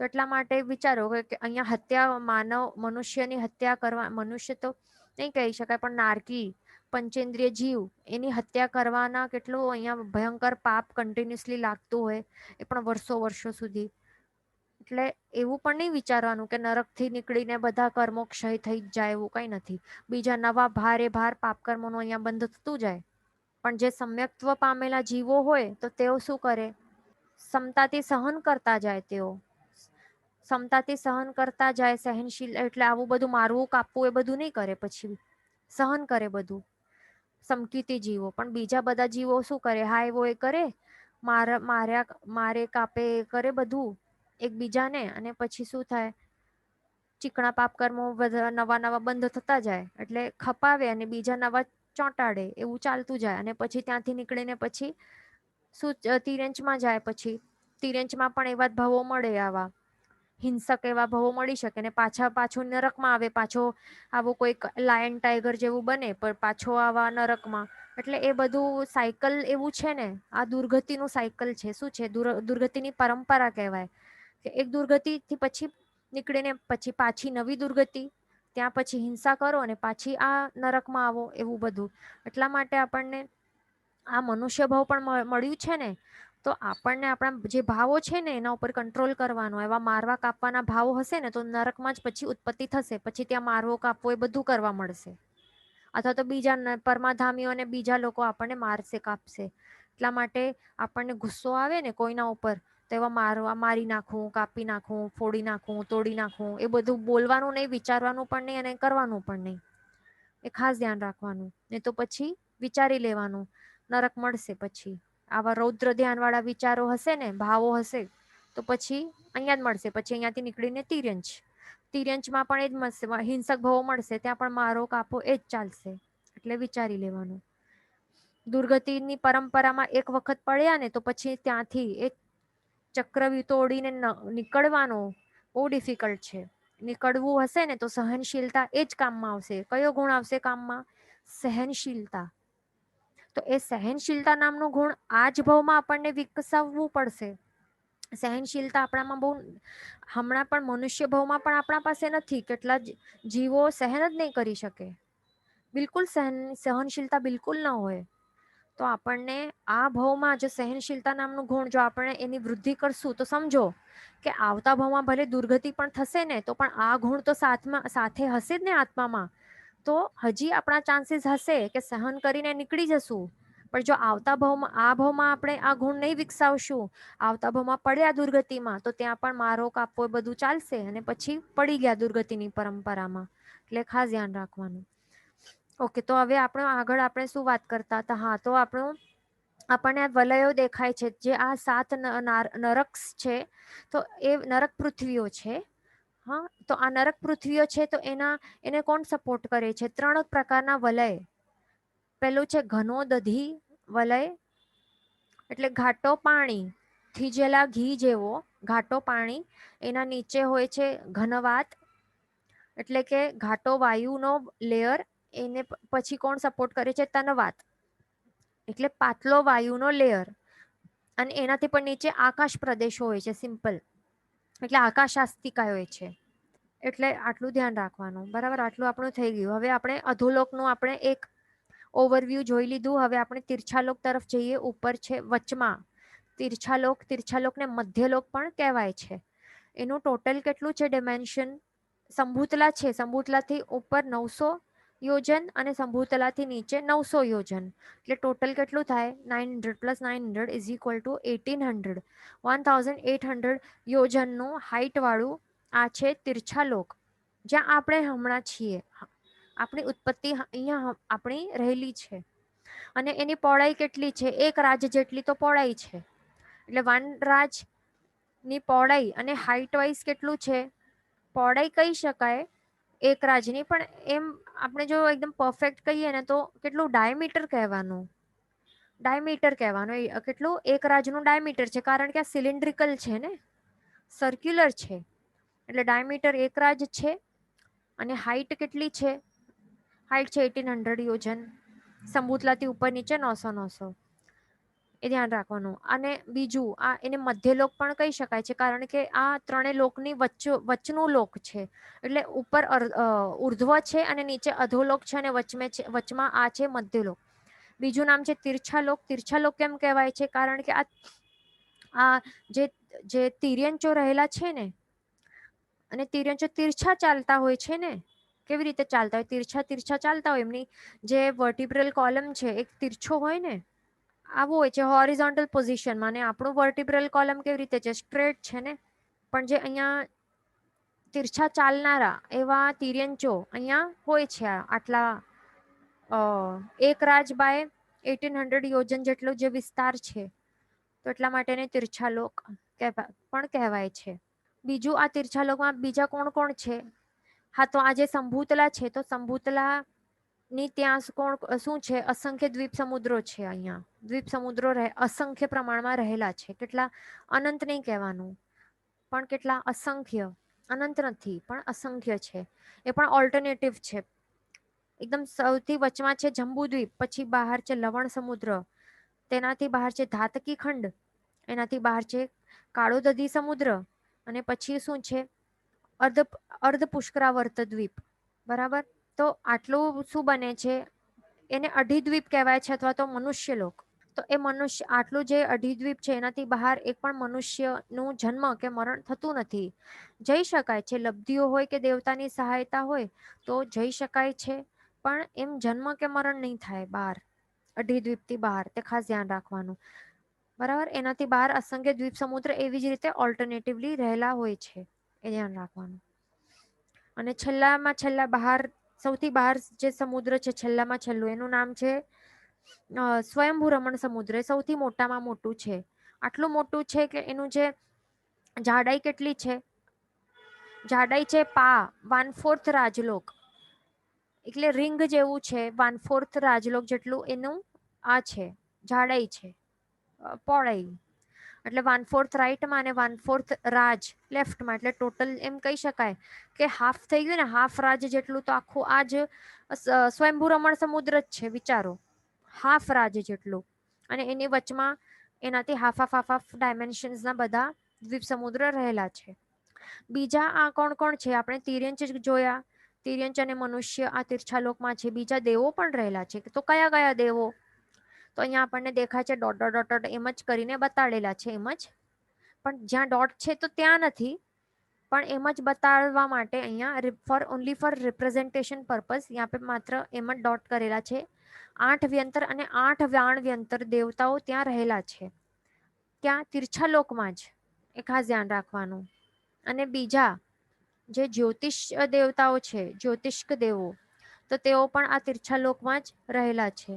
Speaker 1: તો એટલા માટે વિચારો કે અહીંયા હત્યા મનુષ્યની હત્યા કરવા, મનુષ્ય તો નહીં કહી શકાય પણ નારકી પંચેન્દ્રિય જીવ એની હત્યા કરવાના કેટલું અહીંયા ભયંકર પાપ કન્ટિન્યુઅસલી લાગતું હોય, એ પણ વર્ષો સુધી. એટલે એવું પણ નહીં વિચારવાનું કે નરકથી નીકળીને બધા કર્મો ક્ષય થઈ જ જાય, એવું કંઈ નથી. બીજા નવા ભાર પાપ કર્મોનું અહીંયા બંધ થતું જાય. પણ જે સમ્યક્ત્વ પામેલા જીવો હોય તો તેઓ શું કરે, સમતાથી સહન કરતા જાય. તેઓ સમતાથી સહન કરતા જાય, સહનશીલ, એટલે આવું બધું મારવું કાપવું એ બધું નહીં કરે, પછી સહન કરે બધું સમકીતી જીવો. પણ બીજા બધા જીવો શું કરે, હા એવો એ કરે, મારે કાપે કરે બધું એકબીજાને, અને પછી શું થાય, ચીકણા પાપ કર્મો બધા નવા બંધ થતા જાય, એટલે ખપાવે અને બીજા નવા ચોંટાડે, એવું ચાલતું જાય. અને પછી ત્યાંથી નીકળીને પછી શું તિર્યંચમાં જાય, પછી તિર્યંચમાં પણ એવા જ ભાવો મળે, આવા હિંસક એવા ભાવો મળી શકે ને પાછું નરકમાં આવે, પાછો આવું કોઈક લાયન ટાઈગર જેવું બને પણ પાછો આવા નરકમાં. એટલે એ બધું સાયકલ એવું છે ને, આ દુર્ગતિનું સાયકલ છે. શું છે, દુર્ગતિની પરંપરા કહેવાય કે એક દુર્ગતિથી પછી નીકળીને પછી પાછી નવી દુર્ગતિ, ત્યાં પછી હિંસા કરો અને પાછી આ નરકમાં આવો, એવું બધું. એટલા માટે આપણને આ મનુષ્ય ભાવ પણ મળ્યું છે ને, તો આપણને આપણા જે ભાવો છે ને એના ઉપર કંટ્રોલ કરવાનો. એવા મારવા કાપવાના ભાવો હશે ને તો નરકમાં જ પછી ઉત્પત્તિ થશે, પછી ત્યાં મારવો કાપવો એ બધું કરવા મળશે, અથવા તો બીજા પરમાધામીઓ અને બીજા લોકો આપણને મારશે કાપશે. એટલા માટે આપણને ગુસ્સો આવે ને કોઈના ઉપર, તો એવા મારી નાખવું, કાપી નાખવું, ફોડી નાખવું, તોડી નાખવું, એ બધું બોલવાનું નહીં, વિચારવાનું પણ નહીં અને કરવાનું પણ નહીં. એ ખાસ ધ્યાન રાખવાનું. ને તો પછી વિચારી લેવાનું, નરક મળશે. પછી આવા રૌદ્ર ધ્યાન વાળા વિચારો હશે ને, ભાવો હશે, તો પછી અહીંયા જ મળશે. પછી અહીંયાથી નીકળીને તિર્યંચમાં પણ એ જ મળશે, હિંસક ભાવો મળશે, ત્યાં પણ મારો કાપો એ જ ચાલશે. એટલે વિચારી લેવાનું. દુર્ગતિની પરંપરામાં એક વખત પડ્યા ને તો પછી ત્યાંથી એક ચક્રવ્યૂહ તોડીને નીકળવાનું બહુ ડિફિકલ્ટ છે. નીકળવું હશે ને તો સહનશીલતા એ જ કામમાં આવશે. કયો ગુણ આવશે કામમાં? સહનશીલતા. તો એ સહનશીલતા નામનું ગુણ આ જ ભાવમાં આપણને વિકસાવવું પડશે. સહનશીલતા આપણામાં બહુ હમણાં પણ મનુષ્ય ભાવમાં પણ આપણા પાસે નથી. કેટલા જીવો સહન જ નહીં કરી શકે, બિલકુલ સહનશીલતા બિલકુલ ન હોય. તો આપણને આ ભાવમાં જો સહનશીલતા નામનું ગુણ જો આપણે એની વૃદ્ધિ કરશું, તો સમજો કે આવતા ભાવમાં ભલે દુર્ગતિ પણ થશે ને તો પણ આ ગુણ તો સાથે હશે જ ને આત્મામાં. તો હજી આપણા ચાન્સીસ હશે કે સહન કરીને નીકળી જશું. પણ જો આવતા ભાવમાં આ ભાવમાં આપણે આ ગુણ નહીં વિકસાવશું, આવતા ભાવમાં પડ્યા દુર્ગતિમાં, તો ત્યાં પણ મારો કાપવો બધું ચાલશે અને પછી પડી ગયા દુર્ગતિની પરંપરામાં. એટલે ખાસ ધ્યાન રાખવાનું. ઓકે, તો હવે આપણે શું વાત કરતા હતા? હા, તો આપણને વલયો દેખાય છે, જે આ 7 નરક છે, તો એ નરક પૃથ્વીઓ છે. હા, તો આ નરક પૃથ્વીઓ છે, તો એને કોણ સપોર્ટ કરે છે? 3 પ્રકારના વલય. પેલું છે ઘનોદધી વલય, એટલે ઘાટો પાણી થીજેલા ઘી જેવો ઘાટો પાણી. એના નીચે હોય છે ઘનવાત, એટલે કે ઘાટો વાયુનો લેયર. એને પછી કોણ સપોર્ટ કરે છે? તનવાત, એટલે પાતળો વાયુનો લેયર. અને એનાથી પણ નીચે આકાશ પ્રદેશો હોય છે, સિમ્પલ, એટલે આકાશાસ્તિકા હોય છે. એટલે આટલું ધ્યાન રાખવાનું. બરાબર, આટલું આપણું થઈ ગયું. હવે આપણે અધોલોકનું આપણે એક ઓવરવ્યૂ જોઈ લીધું. હવે આપણે તીર્છાલોક તરફ જઈએ. ઉપર છે વચમાં તીર્છાલોકને મધ્યલોક પણ કહેવાય છે. એનું ટોટલ કેટલું છે ડિમેન્શન? સંભૂતલા છે, સંભૂતલાથી ઉપર 900 યોજન અને સંભૂતલાથી નીચે 900 યોજન. એટલે ટોટલ કેટલું થાય? 900 + 900 = 1800. 1800 યોજનનું હાઈટ વાળું આ છે તીર્છાલોક, જ્યાં આપણે હમણાં છીએ. આપણી ઉત્પત્તિ અહીંયા આપણી રહેલી છે. અને એની પહોળાઈ કેટલી છે? 1 રાજ જેટલી તો પહોળાઈ છે. એટલે વનરાજની પહોળાઈ અને હાઈટ વાઇઝ કેટલું છે, પહોળાઈ કહી શકાય એક રાજની, પણ એમ આપણે જો એકદમ પરફેક્ટ કહીએ ને તો કેટલું ડાયમીટર કહેવાનું, ડાયમીટર કહેવાનું. કેટલું એક રાજનું ડાયમીટર છે, કારણ કે આ સિલિન્ડ્રિકલ છે ને, સર્ક્યુલર છે, એટલે ડાયમીટર એક રાજ છે. અને હાઈટ કેટલી છે, હાઈટ છે 1800 યોજન, સંભૂતલાથી ઉપર નીચે 900 એ ધ્યાન રાખવાનું. અને બીજું આ એને મધ્યલોક પણ કહી શકાય છે, કારણ કે આ ત્રણેય લોકની વચનું લોક છે, એટલે ઉપર ઉર્ધ્વ છે અને નીચે અધોલોક છે, અને વચમાં આ છે મધ્યલોક. બીજું નામ છે તીર્છાલોક. તીર્છાલોક કેમ કહેવાય છે, કારણ કે આ જે તિર્યંચો રહેલા છે ને, અને તિર્યંચો તીર્છા ચાલતા હોય છે ને, કેવી રીતે ચાલતા હોય, તીર્છા ચાલતા હોય, એમની જે વર્ટિબ્રલ કોલમ છે એક તીર્છો હોય ને, આવું હોય છે હોરિઝોન્ટલ પોઝિશનમાં. અને આપણું વર્ટિબ્રલ કોલમ કેવી રીતે છે, સ્ટ્રેટ છે ને, પણ જે અહીંયા તીર્છા ચાલનારા એવા તિર્યંચો અહીંયા હોય છે. આટલા એક રાજ બાય 1800 યોજન જેટલો જે વિસ્તાર છે, તો એટલા માટે એને તીર્છાલોક પણ કહેવાય છે. બીજું આ તીર્છાલોકમાં બીજા કોણ કોણ છે, હા તો આ જે સંભૂતલા છે, તો સંભૂતલા ની ત્યાં કોણ શું છે, અસંખ્ય દ્વીપ સમુદ્રો છે. અહીંયા દ્વીપ સમુદ્રો અસંખ્ય પ્રમાણમાં રહેલા છે. કેટલા, અનંત નહીં કહેવાનું, પણ કેટલા અસંખ્ય, અનંત નથી પણ અસંખ્ય છે. એ પણ ઓલ્ટરનેટિવ છે. એકદમ સૌથી વચમાં છે જંબુદ્વીપ, પછી બહાર છે લવણ સમુદ્ર, તેનાથી બહાર છે ધાતકી ખંડ, એનાથી બહાર છે કાળોદધી સમુદ્ર, અને પછી શું છે અર્ધ પુષ્કરાવર્ત દ્વીપ. બરાબર, તો આટલું શું બને છે, એને અઢીદ્વીપ કહેવાય છે, અથવા તો મનુષ્ય લોક. તો એ મનુષ્ય આટલું જે અઢીદ્વીપ છે, એનાથી બહાર એક પણ મનુષ્યનું જન્મ કે મરણ થતું નથી. જઈ શકાય છે, લબ્ધિઓ હોય કે દેવતાની સહાયતા હોય તો જઈ શકાય છે, પણ એમ જન્મ કે મરણ નહીં થાય બહાર, અઢીદ્વીપથી બહાર. તે ખાસ ધ્યાન રાખવાનું. બરાબર, એનાથી બહાર અસંખ્ય દ્વીપ સમુદ્ર એવી જ રીતે ઓલ્ટરનેટિવલી રહેલા હોય છે, એ ધ્યાન રાખવાનું. અને છેલ્લામાં છેલ્લા બહાર, સૌથી બહાર જે સમુદ્ર છે છેલ્લામાં છેલ્લું, એનું નામ છે સ્વયંભૂ રમણ સમુદ્ર. એ સૌથી મોટામાં મોટું છે. આટલું મોટું છે કે એનું જે જાડાઈ કેટલી છે, જાડાઈ છે 1/4 રાજલોક, એટલે રિંગ જેવું છે. 1/4 રાજલોક જેટલું એનું આ છે, જાડાઈ છે, પહોળાઈ. એટલે 1/4 રાઈટમાં અને 1/4 રાજ લેફ્ટમાં, એટલે ટોટલ એમ કહી શકાય કે હાફ થઈ ગયું ને, હાફ રાજ જેટલું. તો આખું આ જ સ્વયંભૂ રમણ સમુદ્ર જ છે, વિચારો, હાફ રાજ જેટલું. અને એની વચમાં એનાથી હાફ ડાયમેન્શન્સના બધા દ્વીપ સમુદ્ર રહેલા છે. બીજા આ કોણ કોણ છે, આપણે તિર્યંચ જોયા, તિર્યંચ અને મનુષ્ય આ તીર્છાલોકમાં છે. બીજા દેવો પણ રહેલા છે, તો કયા કયા દેવો, તો અહીંયા આપણને દેખાય છે ડોટ ડોટ ડોટ એમ જ કરીને બતાડેલા છે, એમ જ. પણ જ્યાં ડોટ છે તો ત્યાં નથી, પણ એમ જ બતાડવા માટે અહીંયા ઓનલી ફોર રિપ્રેઝેન્ટેશન પર્પઝ यहाँ पे માત્ર એમ જ ડોટ કરેલા છે. 8 વ્યંતર અને 8 વ્યાણ વ્યંતર દેવતાઓ ત્યાં રહેલા છે, ત્યાં તીર્છાલોકમાં જ, એ ખાસ ધ્યાન રાખવાનું. અને બીજા જે જ્યોતિષ દેવતાઓ છે, જ્યોતિષ્ક દેવો, તો તેઓ પણ આ તીર્છાલોકમાં જ રહેલા છે.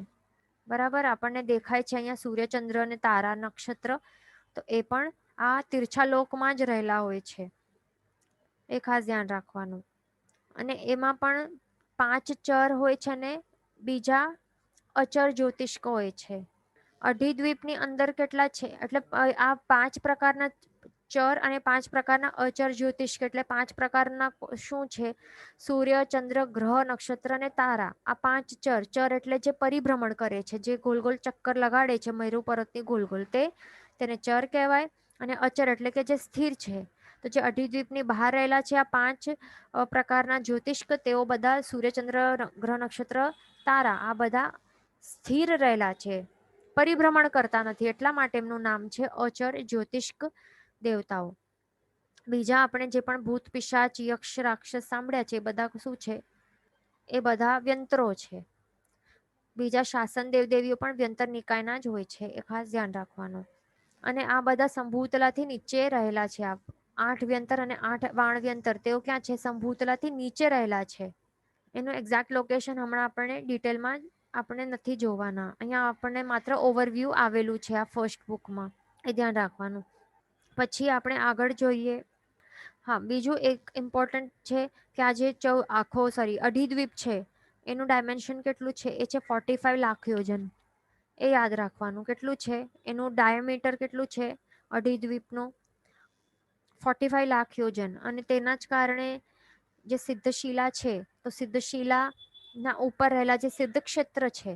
Speaker 1: બરાબર, આપણને દેખાય છે અહીંયા સૂર્યચંદ્ર અને તારા નક્ષત્ર, તો એ પણ આ તીર્છાલોકમાં જ રહેલા હોય છે, એ ખાસ ધ્યાન રાખવાનું. અને એમાં પણ 5 ચર હોય છે ને બીજા અચર જ્યોતિષ્ક હોય છે. અઢીદ્વીપની અંદર કેટલા છે, એટલે આ 5 પ્રકારના ચર અને 5 પ્રકારના અચર જ્યોતિષ્ક, એટલે 5 પ્રકારના શું છે, સૂર્ય, ચંદ્ર, ગ્રહ, નક્ષત્ર અને તારા. આ 5 ચર, ચર એટલે જે પરિભ્રમણ કરે છે, જે ગોલ ગોલ ચક્કર લગાડે છે મેરુ પર્વતની ગોલ ગોલ, તેને ચર કહેવાય. અને અચર એટલે કે જે સ્થિર છે. તો જે અઢીદ્વીપની બહાર રહેલા છે આ 5 પ્રકારના જ્યોતિષ્ક, તેઓ બધા સૂર્યચંદ્ર, ગ્રહ, નક્ષત્ર, તારા, આ બધા સ્થિર રહેલા છે, પરિભ્રમણ કરતા નથી, એટલા માટે એમનું નામ છે અચર જ્યોતિષ્ક દેવતાઓ. બીજા આપણે જે પણ ભૂત, પિશાચ, યક્ષ, રાક્ષસ સાંભળ્યા છે, એ બધા શું છે, એ બધા વ્યંતરો છે. બીજા શાસન દેવદેવીઓ પણ વ્યંતર નિકાયના જ હોય છે, એ ખાસ ધ્યાન રાખવાનું. અને આ બધા સંભૂતલાથી નીચે રહેલા છે. આ 8 વ્યંતર અને 8 વાણવ્યંતર, તેઓ ક્યાં છે, સંભૂતલાથી નીચે રહેલા છે. એનું એક્ઝેક્ટ લોકેશન હમણાં આપણને ડિટેલમાં આપણે નથી જોવાના. અહીંયા આપણને માત્ર ઓવરવ્યૂ આવેલું છે આ ફર્સ્ટ બુકમાં. એ ધ્યાન રાખવાનું. પછી આપણે આગળ જોઈએ. હા, બીજું એક ઇમ્પોર્ટન્ટ છે કે આ જે અઢી છે એનું ડાયમેન્શન કેટલું છે? એ છે 45 લાખ યોજન. એ યાદ રાખવાનું. કેટલું છે એનું ડાયામીટર? કેટલું છે અઢી દ્વીપનું? 45 લાખ યોજન. અને તેના જ કારણે જે સિદ્ધશિલા છે, તો સિદ્ધશિલા ના ઉપર રહેલા જે સિદ્ધ ક્ષેત્ર છે,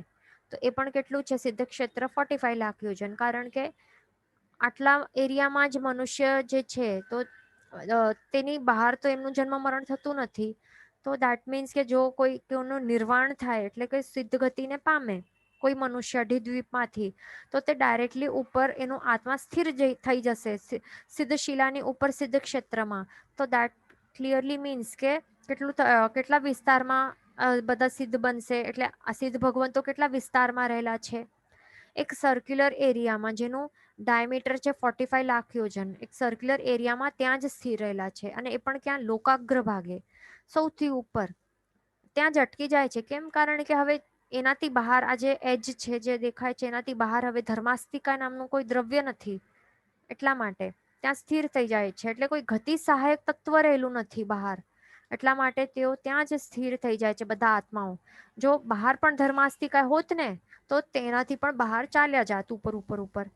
Speaker 1: તો એ પણ કેટલું છે? સિદ્ધ ક્ષેત્ર 45 લાખ યોજન. કારણ કે આટલા એરિયામાં જ મનુષ્ય જે છે, તો તેની બહાર તો એમનું જન્મ મરણ થતું નથી. તો દેટ મીન્સ કે જો કોઈનું નિર્વાણ થાય, એટલે કે સિદ્ધ ગતિને પામે કોઈ મનુષ્ય અઢી દ્વીપમાંથી, તો તે ડાયરેક્ટલી ઉપર એનું આત્મા સ્થિર થઈ જશે સિદ્ધશિલાની ઉપર સિદ્ધ ક્ષેત્રમાં. તો દેટ ક્લિયરલી મીન્સ કે કેટલા વિસ્તારમાં બધા સિદ્ધ બનશે. એટલે આ સિદ્ધ ભગવંતો કેટલા વિસ્તારમાં રહેલા છે? એક સર્ક્યુલર એરિયામાં, જેનું ડાયમીટર છે 45 લાખ યોજન. એક સર્ક્યુલર એરિયામાં ત્યાં જ સ્થિર રહેલા છે. અને એ પણ ક્યાં? લોકાગ્ર ભાગે, સૌથી ઉપર. ત્યાં જ અટકી જાય છે. કેમ? કારણ કે હવે એનાથી બહાર આ જે એજ છે જે દેખાય છે, એનાથી બહાર હવે ધર્માસ્તિકા નામનું કોઈ દ્રવ્ય નથી. એટલા માટે ત્યાં સ્થિર થઈ જાય છે. એટલે કોઈ ગતિ સહાયક તત્વ રહેલું નથી બહાર. એટલા માટે તેઓ ત્યાં જ સ્થિર થઈ જાય છે, બધા આત્માઓ. જો બહાર પણ ધર્માસ્તિકા હોત ને, તો તેનાથી પણ બહાર ચાલ્યા જાત ઉપર ઉપર ઉપર.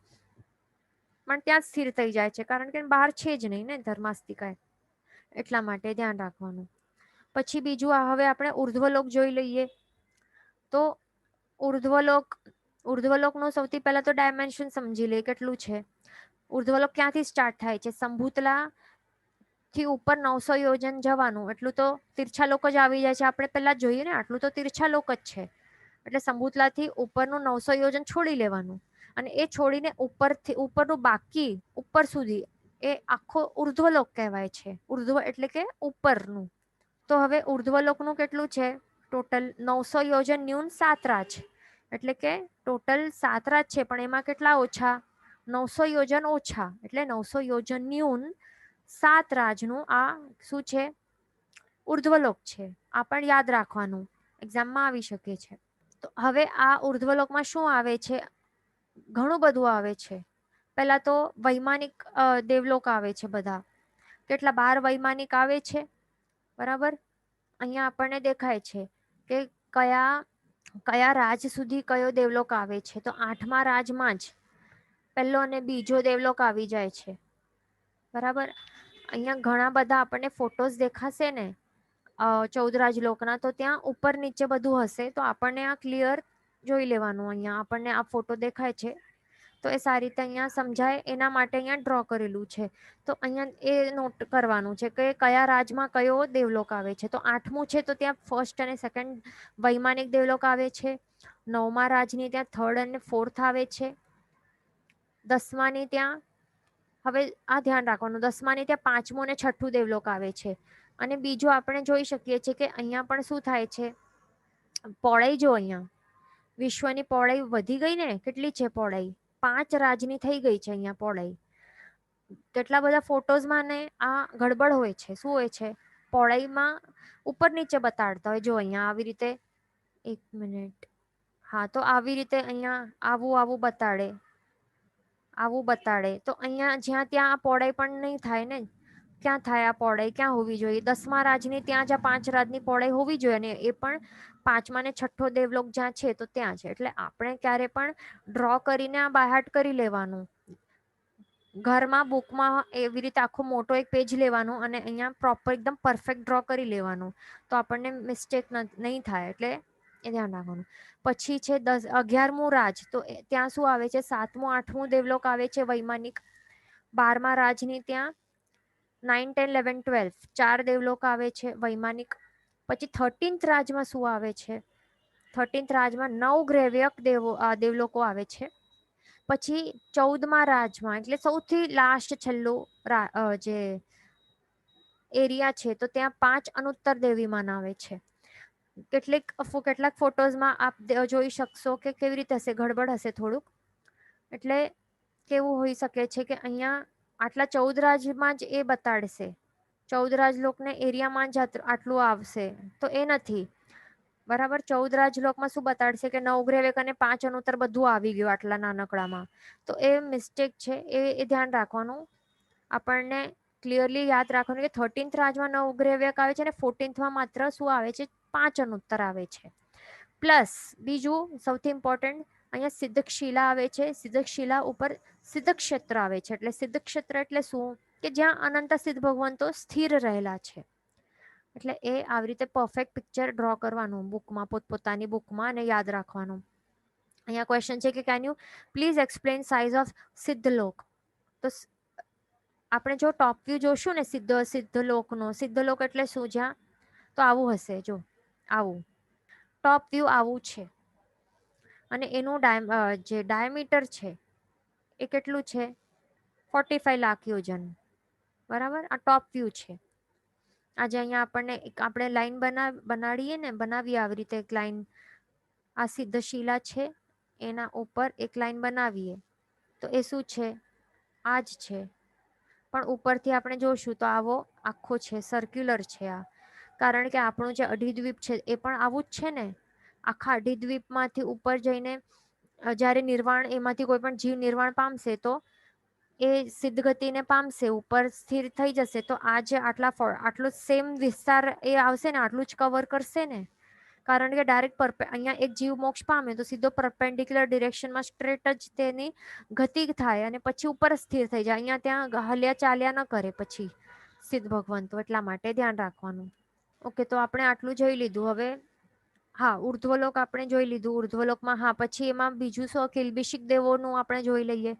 Speaker 1: પણ ત્યાં સ્થિર થઈ જાય છે, કારણ કે બહાર છે જ નહીં ને ધર્માસ્તિકા. એટલા માટે ધ્યાન રાખવાનું. પછી બીજું, હવે આપણે ઉર્ધ્વલોક જોઈ લઈએ. તો ઉર્ધ્વલોકનું સૌથી પહેલા તો ડાયમેન્શન સમજી લઈએ કેટલું છે. ઉર્ધ્વલોક ક્યાંથી સ્ટાર્ટ થાય છે? સંભૂતલા થી ઉપર 900 યોજન જવાનું. એટલું તો તીર્છા લોક જ આવી જાય છે. આપણે પહેલા જોઈએ ને, આટલું તો તીર્છા લોક જ છે. એટલે સંભૂતલાથી ઉપરનું 900 યોજન છોડી લેવાનું. અને એ છોડીને ઉપરનું બાકી ઉપર સુધી એ આખો ઉર્ધ્વલોક કહેવાય છે. ઉર્ધ્વ એટલે કે ઉપરનું. તો હવે ઉર્ધ્વલોકનું કેટલું છે? ટોટલ 900 યોજન ન્યૂન 7 રાજ. એટલે કે ટોટલ 7 રાજ છે, પણ એમાં કેટલા ઓછા? 900 યોજન ઓછા. એટલે 900 યોજન ન્યૂન 7 રાજનું આ શું છે? ઉર્ધ્વલોક છે. આ પણ યાદ રાખવાનું, એક્ઝામમાં આવી શકે છે. તો હવે આ ઉર્ધ્વલોકમાં શું આવે છે? ઘણું બધું આવે છે. પહેલા તો વૈમાનિક દેવલોક આવે છે બધા. કેટલા? 12 વૈમાનિક આવે છે. બરાબર. અહીંયા આપણને દેખાય છે કે કયા રાજ સુધી કયો દેવલોક આવે છે. તો 8મા રાજમાં જ પહેલો અને બીજો દેવલોક આવી જાય છે. બરાબર. અહીંયા ઘણા બધા આપણને ફોટોઝ દેખાશે ને 14 રાજલોકના, તો ત્યાં ઉપર નીચે બધું હશે. તો આપણને આ ક્લિયર જોઈ લેવાનું. અહીંયા આપણને આ ફોટો દેખાય છે, તો એ સારી રીતે અહીંયા સમજાય એના માટે અહીંયા ડ્રો કરેલું છે. તો અહીંયા એ નોટ કરવાનું છે કે કયા રાજમાં કયો દેવલોક આવે છે. તો 8મું છે, તો ત્યાં ફર્સ્ટ અને સેકન્ડ વૈમાનિક દેવલોક આવે છે. 9મા રાજની ત્યાં થર્ડ અને ફોર્થ આવે છે. 10માની ત્યાં, હવે આ ધ્યાન રાખવાનું, 10માની ત્યાં 5મું અને 6ઠ્ઠું દેવલોક આવે છે. અને બીજું આપણે જોઈ શકીએ છીએ કે અહીંયા પણ શું થાય છે? પહોળાઈ જો, અહીંયા વિશ્વની પહોળાઈ વધી ગઈ ને. કેટલી છે પહોળાઈ? 5 રાજની થઈ ગઈ છે અહીંયા પહોળાઈ. કેટલા બધા ફોટોઝમાં ને આ ગડબડ હોય છે. શું હોય છે? પહોળાઈમાં ઉપર નીચે બતાડતા હોય. જો અહીંયા આવી રીતે, 1 મિનિટ, હા, તો આવી રીતે અહીંયા આવું બતાડે, આવું બતાડે. તો અહીંયા જ્યાં ત્યાં આ પહોળાઈ પણ નહીં થાય ને. ક્યાં થાય આ પહોળાઈ? ક્યાં હોવી જોઈએ? 10મા રાજની ત્યાં જ 5 રાજની પહોળાઈ હોવી જોઈએ, અને એ પણ 5મા ને 6ઠ્ઠો દેવલોક જ્યાં છે, તો ત્યાં છે. એટલે આપણે ક્યારે પણ ડ્રો કરીને આ બાયહાર્ટ કરી લેવાનું. ઘરમાં બુકમાં એવી રીતે આખો મોટો એક પેજ લેવાનું અને અહીંયા પ્રોપર એકદમ પરફેક્ટ ડ્રો કરી લેવાનું. તો આપણને મિસ્ટેક નહીં થાય. એટલે એ ધ્યાન રાખવાનું. પછી છે 11મું રાજ. તો ત્યાં શું આવે છે? 7મું 8મું દેવલોક આવે છે વૈમાનિક. 12મા રાજની ત્યાં 9, 10, 11, 12 4 દેવલોક આવે છે વૈમાનિક. પછી 13th રાજમાં શું આવે છે? 13th રાજમાં 9 ગ્રેવ્યક દેવલોકો આવે છે. પછી 14મા રાજમાં, એટલે સૌથી લાસ્ટ છેલ્લું જે એરિયા છે, તો ત્યાં 5 અનુત્તર દેવીમાન આવે છે. કેટલાક ફોટોઝમાં આપ જોઈ શકશો કે કેવી રીતે હશે, ગડબડ હશે થોડુંક. એટલે કેવું હોઈ શકે છે કે અહીંયા આટલા 14 રાજમાં જ એ બતાડશે, 14 રાજલોકને એરિયામાં જ આટલું આવશે, તો એ નથી. બરાબર. 14 રાજલોકમાં શું બતાડશે કે 9 ગ્રહ એક અને 5 અનુત્તર બધું આવી ગયું આટલા નાનકડામાં. તો એ મિસ્ટેક છે, એ ધ્યાન રાખવાનું. આપણને ક્લિયરલી યાદ રાખવાનું કે 13th રાજમાં 9 ગ્રહ એક આવે છે અને 14thમાં માત્ર શું આવે છે, 5 અનુત્તર આવે છે. પ્લસ બીજું સૌથી ઇમ્પોર્ટન્ટ, અહીંયા સિદ્ધ શિલા આવે છે. સિદ્ધ શિલા ઉપર સિદ્ધ ક્ષેત્ર આવે છે. એટલે સિદ્ધ ક્ષેત્ર એટલે શું, કે જ્યાં અનંત સિદ્ધ ભગવંતો સ્થિર રહેલા છે. એટલે એ આવી રીતે પરફેક્ટ પિક્ચર ડ્રો કરવાનું બુકમાં, પોતપોતાની બુકમાં, અને યાદ રાખવાનું. અહીંયા ક્વેશ્ચન છે કે can you please explain size of Siddhlok. તો આપણે જો ટોપ વ્યૂ જોશું ને સિદ્ધલોકનો, સિદ્ધલોક એટલે શું, જ્યાં તો આવું હશે, જો આવું ટોપ વ્યૂ આવું છે. અને એનું જે ડાયામીટર છે એ કેટલું છે, 45 લાખ યોજન. બરાબર. આ ટોપ વ્યૂ છે. આજે અહીંયા આપણે લાઈન બનાવીએ આવી રીતે એક લાઈન. આ સિદ્ધ શિલા છે, એના ઉપર એક લાઈન બનાવીએ તો એ શું છે, આ જ છે. પણ ઉપરથી આપણે જોશું તો આવો આખો છે, સર્ક્યુલર છે આ. કારણ કે આપણું જે અઢીદ્વીપ છે એ પણ આવું જ છે ને. આખા અઢીદ્વીપમાંથી ઉપર જઈને જ્યારે નિર્વાણ, એમાંથી કોઈ પણ જીવ નિર્વાણ પામશે તો એ સિદ્ધ ગતિને પામશે, ઉપર સ્થિર થઈ જશે. તો આ જે આટલો સેમ વિસ્તાર એ આવશે ને, આટલું જ કવર કરશે ને. કારણ કે ડાયરેક્ટ અહીંયા એક જીવ મોક્ષ પામે તો સીધો પરપેન્ડિક્યુલર ડિરેક્શનમાં સ્ટ્રેટ જ તેની ગતિ થાય અને પછી ઉપર સ્થિર થઈ જાય. અહીંયા ત્યાં હલ્યા ચાલ્યા ન કરે પછી સિદ્ધ ભગવંતો. એટલા માટે ધ્યાન રાખવાનું. ઓકે, તો આપણે આટલું જોઈ લીધું. હવે હા, ઉર્ધ્વલોક આપણે જોઈ લીધું. ઉર્ધ્વલોકમાં હા, પછી એમાં બીજું શું, કિલ્બિષિક દેવોનું આપણે જોઈ લઈએ.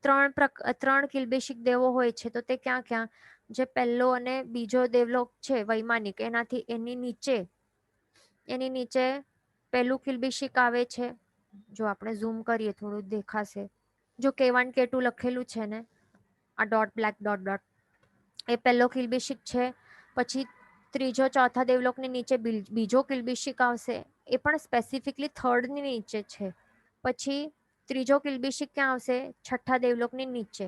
Speaker 1: ત્રણ કિલ્બિષિક દેવો હોય છે. તો તે ક્યાં ક્યાં, જે પહેલો અને બીજો દેવલોક છે વૈમાનિક, એની નીચે પહેલું કિલ્બિષિક આવે છે. જો આપણે ઝૂમ કરીએ થોડું દેખાશે. જો K1 K2 લખેલું છે ને, આ ડોટ, બ્લેક ડોટ ડોટ, એ પહેલો કિલ્બિષિક છે. પછી ત્રીજો ચોથા દેવલોકની નીચે બીજો કિલ્બિષિક આવશે. એ પણ સ્પેસિફિકલી થર્ડની નીચે છે. પછી ત્રીજો કિલ્બિષિક ક્યાં આવશે, છઠ્ઠા દેવલોકની નીચે.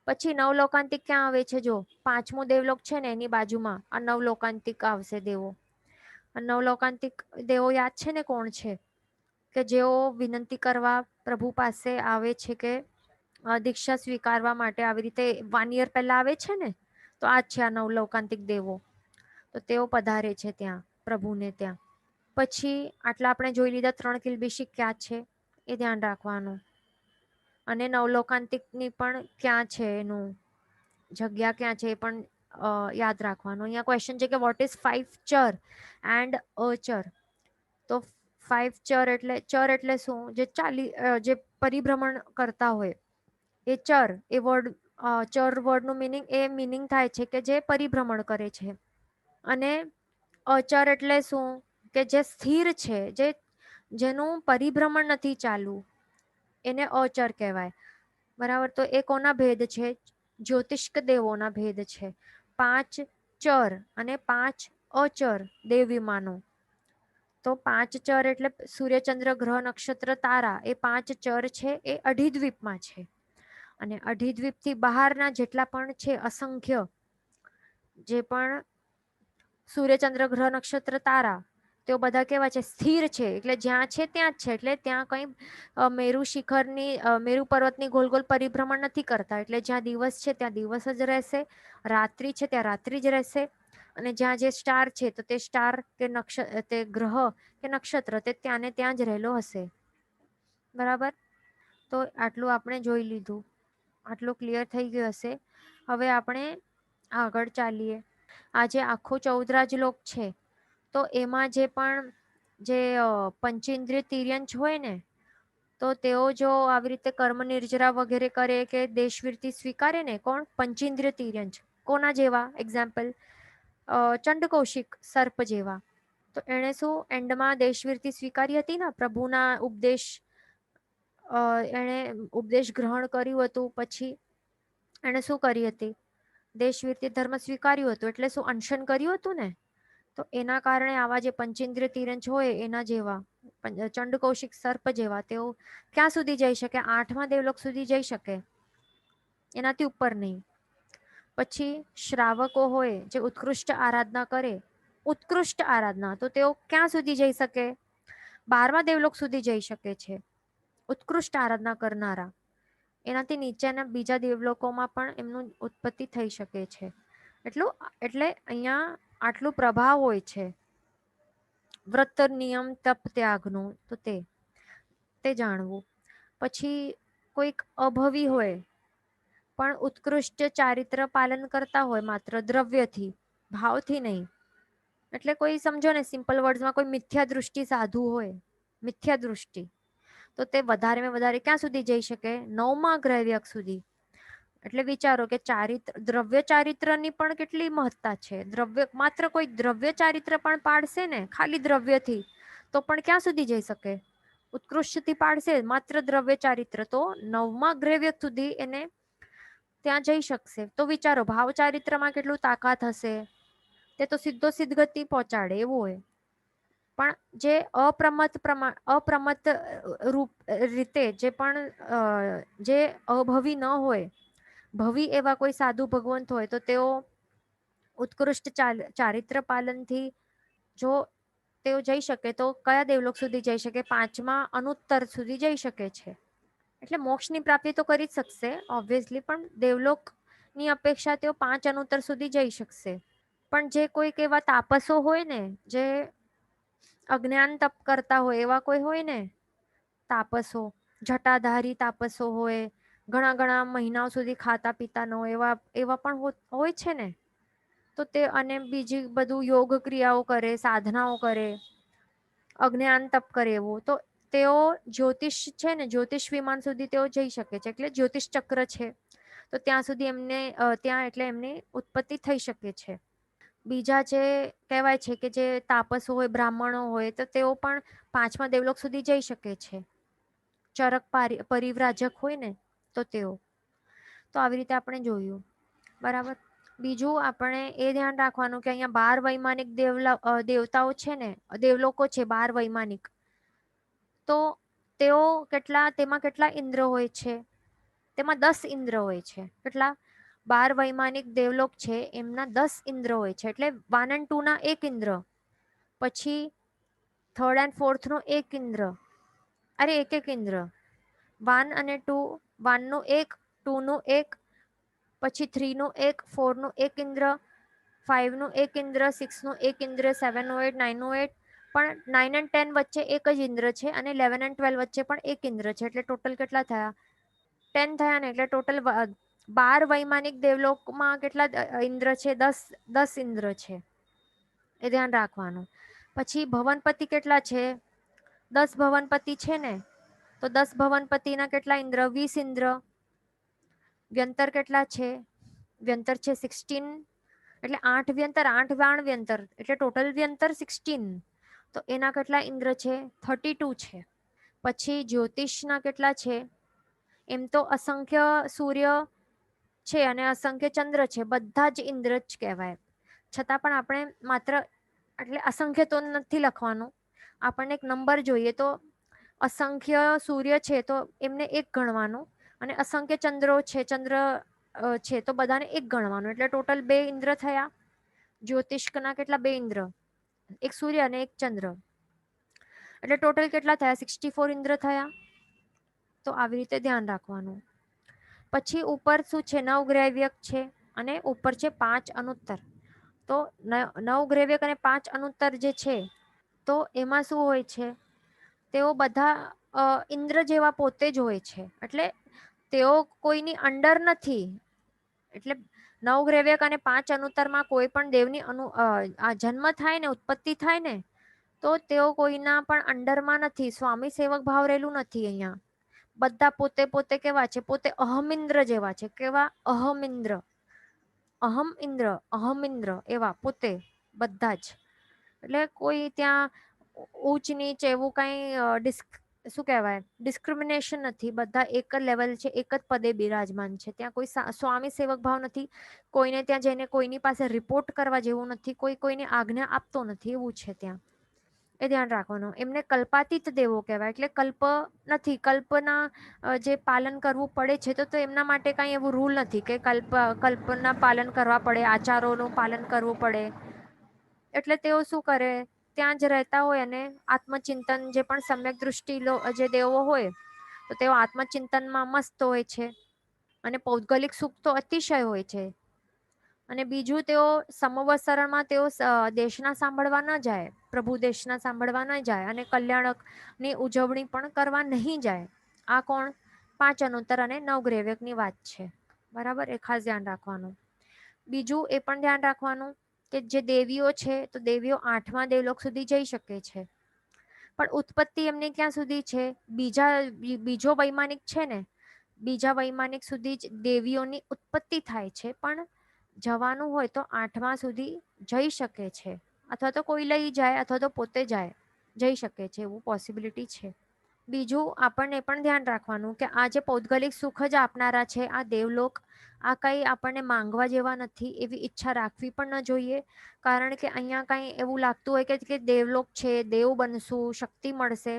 Speaker 1: પછી નવલોકાંતિક ક્યાં આવે છે, જો પાંચમું દેવલોક છે ને એની બાજુમાં આ નવલોકાંતિક આવશે દેવો. નવલોકાંતિક દેવો યાદ છે ને કોણ છે, કે જેઓ વિનંતી કરવા પ્રભુ પાસે આવે છે કે દીક્ષા સ્વીકારવા માટે આવી રીતે 1 યર પહેલા આવે છે ને, તો આ જ છે આ નવલોકાંતિક દેવો. તો તેઓ પધારે છે ત્યાં પ્રભુને ત્યાં. પછી આટલા આપણે જોઈ લીધા 3 કિલ્બિષિક ક્યાં છે એ ધ્યાન રાખવાનું. અને નવલોકાંતિકની પણ ક્યાં છે, એનું જગ્યા ક્યાં છે એ પણ યાદ રાખવાનું. અહીંયા ક્વેશ્ચન છે કે વોટ ઇઝ 5 ચર એન્ડ અચર. તો 5 ચર એટલે શું, જે પરિભ્રમણ કરતા હોય એ ચર. એ વર્ડ, ચર વર્ડનું મિનિંગ થાય છે કે જે પરિભ્રમણ કરે છે. અને અચર એટલે શું, કે જે સ્થિર છે, જેનું પરિભ્રમણ નથી ચાલુ, એને અચર કહેવાય. બરાબર. તો એ કોના ભેદ છે, જ્યોતિષ્ક દેવોના ભેદ છે. 5 ચર અને 5 અચર દેવ વિમાનો. તો 5 ચર એટલે સૂર્યચંદ્ર ગ્રહ નક્ષત્ર તારા, એ 5 ચર છે, એ અઢીદ્વીપમાં છે. અને અઢીદ્વીપથી બહારના જેટલા પણ છે અસંખ્ય, જે પણ સૂર્યચંદ્ર ગ્રહ નક્ષત્ર તારા, તેઓ બધા કેવા છે, સ્થિર છે. એટલે જ્યાં છે ત્યાં જ છે. એટલે ત્યાં કંઈ મેરુ પર્વતની ગોલ ગોલ પરિભ્રમણ નથી કરતા. એટલે જ્યાં દિવસ છે ત્યાં દિવસ જ રહેશે, રાત્રિ છે ત્યાં રાત્રિ જ રહેશે. અને જ્યાં જે સ્ટાર છે તો તે સ્ટાર કે તે ગ્રહ કે નક્ષત્ર તે ત્યાં ને ત્યાં જ રહેલો હશે. બરાબર. તો આટલું આપણે જોઈ લીધું. આટલું ક્લિયર થઈ ગયું હશે. હવે આપણે આગળ ચાલીએ. આજે આખો 14 રાજલોક છે, તો એમાં જે પણ પંચેન્દ્રિય તિર્યંચ હોય ને, તો તેઓ જો આવી રીતે કર્મ નિર્જરા વગેરે કરે કે દેશવીરતી સ્વીકારે ને, કોણ, પંચેન્દ્રિય તિર્યંચ. કોના જેવા, એક્ઝામ્પલ ચંડકૌશિક સર્પ જેવા. તો એણે શું એન્ડમાં દેશવીરતી સ્વીકારી હતી ને, પ્રભુના એણે ઉપદેશ ગ્રહણ કર્યું હતું. પછી એણે શું કરી હતી, દેશવીરતી ધર્મ સ્વીકાર્યું હતું. એટલે શું, અનશન કર્યું હતું ને. તો એના કારણે આવા જે પંચેન્દ્રિય તિર્યંચ હોય એના જેવા, ચંડકૌશિક સર્પ જેવા, તેઓ ક્યાં સુધી જઈ શકે, 8મા દેવલોક સુધી જઈ શકે, એનાથી ઉપર નહીં. પછી શ્રાવકો હોય જે ઉત્કૃષ્ટ આરાધના કરે, ઉત્કૃષ્ટ આરાધના, તો તેઓ ક્યાં સુધી જઈ શકે? 12મા દેવલોક સુધી જઈ શકે છે. ઉત્કૃષ્ટ આરાધના કરનારા એનાથી નીચેના બીજા દેવલોકોમાં પણ એમનું ઉત્પત્તિ થઈ શકે છે. એટલે અહીંયા આટલું પ્રભાવ હોય છે વ્રત નિયમ તપ ત્યાગનું, તો તે જાણવું. પછી કોઈક અભવી હોય પણ ઉત્કૃષ્ટ ચારિત્ર પાલન કરતા હોય માત્ર દ્રવ્યથી, ભાવથી નહીં. એટલે કોઈ સમજો ને સિમ્પલ વર્ડ્સમાં કોઈ મિથ્યા દૃષ્ટિ સાધુ હોય, મિથ્યા દૃષ્ટિ, તો તે વધારે વધારે ક્યાં સુધી જઈ શકે? 9મા ગ્રહવ્યક સુધી. એટલે વિચારો કે દ્રવ્ય ચારિત્રની પણ કેટલી મહત્તા છે. માત્ર કોઈ દ્રવ્ય ચારિત્ર પણ પાડશે ને ખાલી દ્રવ્યથી, તો પણ ક્યાં સુધી જઈ શકે? ઉત્કૃષ્ટથી પાડશે માત્ર દ્રવ્ય ચારિત્ર, તો 9મા ગ્રહવ્યક સુધી એને ત્યાં જઈ શકશે. તો વિચારો ભાવ ચારિત્રમાં કેટલું તાકાત હશે. તે તો સીધો સિદ્ધગતિ પહોંચાડે એવું હોય. પણ જે અપ્રમત્ત રૂપ રીતે જે પણ જે અભવી ન હોય, ભવી એવા કોઈ સાધુ ભગવંત હોય, તો તેઓ ઉત્કૃષ્ટ ચારિત્ર પાલનથી જો તેઓ જઈ શકે તો કયા દેવલોક સુધી જઈ શકે? 5મા અનુત્તર સુધી જઈ શકે છે. એટલે મોક્ષની પ્રાપ્તિ તો કરી જ શકશે ઓબ્વિયસલી, પણ દેવલોકની અપેક્ષા તેઓ 5 અનુત્તર સુધી જઈ શકશે. પણ જે કોઈક એવા તાપસો હોય ને, જે અજ્ઞાન તપ કરતા હોય, એવા કોઈ હોય ને તાપસો, જટાધારી તાપસો હોય, ઘણા ઘણા મહિનાઓ સુધી ખાતા પીતા ન હોય, એવા પણ હોય છે ને. તો તે અને બીજી બધું યોગ ક્રિયાઓ કરે, સાધનાઓ કરે, અજ્ઞાન તપ કરે, એવું તો તેઓ જ્યોતિષ છે ને, જ્યોતિષ વિમાન સુધી તેઓ જઈ શકે છે. એટલે જ્યોતિષ ચક્ર છે, તો ત્યાં સુધી ત્યાં એટલે એમની ઉત્પત્તિ થઈ શકે છે. બીજા જે કહેવાય છે કે જે તાપસો હોય, બ્રાહ્મણો હોય, તો તેઓ પણ 5મા દેવલોક સુધી જઈ શકે છે. ચરક પરિવ્રાજક હોય ને, તો તેઓ. તો આવી રીતે આપણે જોયું, બરાબર. બીજું આપણે એ ધ્યાન રાખવાનું કે અહીંયા 12 વૈમાનિક દેવતાઓ છે ને, દેવલોકો છે 12 વૈમાનિક, તો તેમાં કેટલા ઇન્દ્ર હોય છે? તેમાં 10 ઇન્દ્ર હોય છે. કેટલા? 12 વૈમાનિક દેવલોક છે એમના 10 ઇન્દ્ર હોય છે. એટલે 1 અને 2 ના 1 ઇન્દ્ર, પછી 3rd and 4th નો 1 ઇન્દ્ર, અરે એક ઇન્દ્ર, 1 અને 2, 1 નું 1, 2 નું 1, પછી 3 નું 1, 4 નું 1 ઇન્દ્ર, 5 નું 1 ઇન્દ્ર, 6 નું 1 ઇન્દ્ર, 7 નું 8, 9 નું 8, પણ 9 અને 10 વચ્ચે એક જ ઇન્દ્ર છે, અને 11 અને 12 વચ્ચે પણ એક ઇન્દ્ર છે. એટલે ટોટલ કેટલા થયા? 10 થયા ને. એટલે ટોટલ 12 વૈમાનિક દેવલોકમાં કેટલા ઇન્દ્ર છે? 10 ઇન્દ્ર છે, એ ધ્યાન રાખવાનું. પછી ભવનપતિ કેટલા છે? 10 ભવનપતિ છે ને, તો 10 ભવનપતિના કેટલા ઇન્દ્ર? 20 ઇન્દ્ર. વ્યંતર કેટલા છે? વ્યંતર છે 16, એટલે 8 વ્યંતર, 8 બાણ વ્યંતર, એટલે ટોટલ વ્યંતર 16. તો એના કેટલા ઇન્દ્ર છે? 32 છે. પછી જ્યોતિષના કેટલા છે? એમ તો અસંખ્ય સૂર્ય છે અને અસંખ્ય ચંદ્ર છે, બધા જ ઇન્દ્ર જ કહેવાય. છતાં પણ આપણે માત્ર એટલે અસંખ્ય તો નથી લખવાનું, આપણને એક નંબર જોઈએ. તો અસંખ્ય સૂર્ય છે તો એમને એક ગણવાનું, અને અસંખ્ય ચંદ્રો છે, ચંદ્ર છે, તો બધાને એક ગણવાનું. એટલે ટોટલ 2 ઇન્દ્ર થયા. જ્યોતિષના કેટલા? 2 ઇન્દ્ર, એક સૂર્ય અને એક ચંદ્ર, એટલે ટોટલ કેટલા થયા? 64 ઇન્દ્ર થયા. તો આવી રીતે ધ્યાન રાખવાનું. પછી ઉપર શું છે? 9 ગ્રહવ્યક છે, અને ઉપર છે 5 અનુત્તર. તો 9 ગ્રહવ્યક અને 5 અનુત્તર જે છે, તો એમાં શું હોય છે? તેઓ બધા ઇન્દ્ર જેવા પોતે જ હોય છે. એટલે તેઓ કોઈની અંડર નથી. એટલે 9 ગ્રહવ્યક અને 5 અનુત્તરમાં કોઈ પણ દેવની જન્મ થાય ને, ઉત્પત્તિ થાય ને, તો તેઓ કોઈના પણ અંડરમાં નથી. સ્વામી સેવક ભાવ રહેલું નથી અહીંયા. બધા પોતે પોતે કેવા છે? પોતે અહમિન્દ્ર જેવા છે. કેવા? અહમિન્દ્ર, અહમિન્દ્ર એવા પોતે બધા જ. એટલે કોઈ ત્યાં ઊંચ નીચ એવું કઈ શું કહેવાય ડિસ્ક્રિમિનેશન નથી. બધા એક જ લેવલ છે, એક જ પદે બિરાજમાન છે. ત્યાં કોઈ સ્વામી સેવક ભાવ નથી. કોઈને ત્યાં જઈને કોઈની પાસે રિપોર્ટ કરવા જેવું નથી. કોઈ કોઈને આજ્ઞા આપતો નથી, એવું છે ત્યાં. એ ધ્યાન રાખવાનું. એમને કલ્પાતીત દેવો કહેવાય. એટલે કલ્પ નથી, કલ્પના જે પાલન કરવું પડે છે, તો એમના માટે કઈ એવું રૂલ નથી કે કલ્પના પાલન કરવા પડે, આચારોનું પાલન કરવું પડે. એટલે તેઓ શું કરે, ત્યાં જ રહેતા હોય અને આત્મચિંતન, જે પણ સમ્યક દ્રષ્ટિ જે દેવો હોય તો તેઓ આત્મચિંતનમાં મસ્ત હોય છે અને પૌદ્ગલિક સુખ તો અતિશય હોય છે. અને બીજું, તેઓ સમવસરણમાં તેઓ દેશના સાંભળવા ન જાય, પ્રભુ દેશના સાંભળવા ન જાય અને કલ્યાણકની ઉજવણી પણ કરવા નહીં જાય. આ કોણ? 5 અનુત્તર અને 9 ગ્રેવકની વાત છે. બરાબર, એ ખાસ ધ્યાન રાખવાનું. બીજું એ પણ ધ્યાન રાખવાનું કે જે દેવીઓ છે તો દેવીઓ 8મા દેવલોક સુધી જઈ શકે છે, પણ ઉત્પત્તિ એમની ક્યાં સુધી છે? બીજો વૈમાનિક છે ને, બીજા વૈમાનિક સુધી જ દેવીઓની ઉત્પત્તિ થાય છે, પણ જવાનું હોય તો 8મા સુધી જઈ શકે છે, અથવા તો કોઈ લઈ જાય અથવા તો પોતે જાય, જઈ શકે છે, એવું પોસિબિલિટી છે. બીજું આપણને પણ ધ્યાન રાખવાનું કે આ જે પૌદ્ગલિક સુખ જ આપનારા છે આ દેવલોક, આ કંઈ આપણને માંગવા જેવા નથી, એવી ઈચ્છા રાખવી પણ ન જોઈએ. કારણ કે અહીંયા કંઈ એવું લાગતું હોય કે દેવલોક છે, દેવ બનશું, શક્તિ મળશે,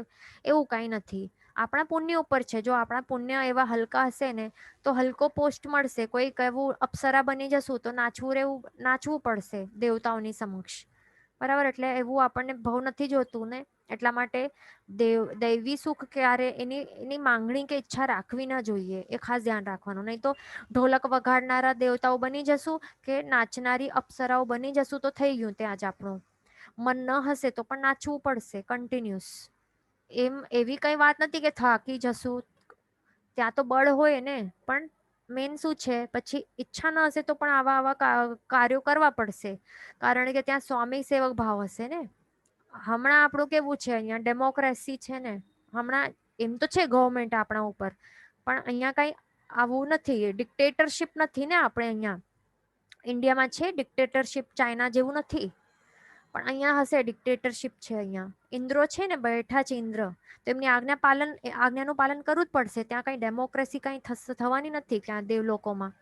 Speaker 1: એવું કંઈ નથી. આપણા પુણ્ય ઉપર છે. જો આપણા પુણ્ય એવા હલકા હશે ને તો હલકો પોસ્ટ મળશે. કોઈક એવું અપ્સરા બની જશું તો નાચવું પડશે દેવતાઓની સમક્ષ. બરાબર, એટલે એવું આપણને ભાવ નથી જોતું ને, એટલા માટે દૈવી સુખ ક્યારે એની માંગણી કે ઈચ્છા રાખવી ના જોઈએ, એ ખાસ ધ્યાન રાખવાનું. નહીં તો ઢોલક વગાડનારા દેવતાઓ બની જશું કે નાચનારી અપ્સરાઓ બની જશું તો થઈ ગયું ત્યાં જ આપણું. મન ન હશે તો પણ નાચવું પડશે કન્ટિન્યુઅસ. એવી કઈ વાત નથી કે થાકી જશું, ત્યાં તો બળ હોય ને, પણ મેન શું છે, પછી ઈચ્છા ન હશે તો પણ આવા કાર્યો કરવા પડશે, કારણ કે ત્યાં સ્વામી સેવક ભાવ હશે ને. હમણાં આપણું કેવું છે, અહીંયા ડેમોક્રેસી છે ને, હમણાં એમ તો છે ગવર્મેન્ટ આપણા ઉપર, પણ અહીંયા કઈ આવું નથી, ડિક્ટેટરશીપ નથી ને. આપણે અહીંયા ઇન્ડિયામાં છે ડિક્ટેટરશીપ, ચાઇના જેવું નથી, પણ અહીંયા હશે ડિક્ટેટરશીપ છે. અહીંયા ઇન્દ્રો છે ને, બેઠા છે ઇન્દ્ર, તો એમની આજ્ઞાનું પાલન કરવું જ પડશે. ત્યાં કઈ ડેમોક્રેસી કઈ થવાની નથી ત્યાં દેવલોકોમાં.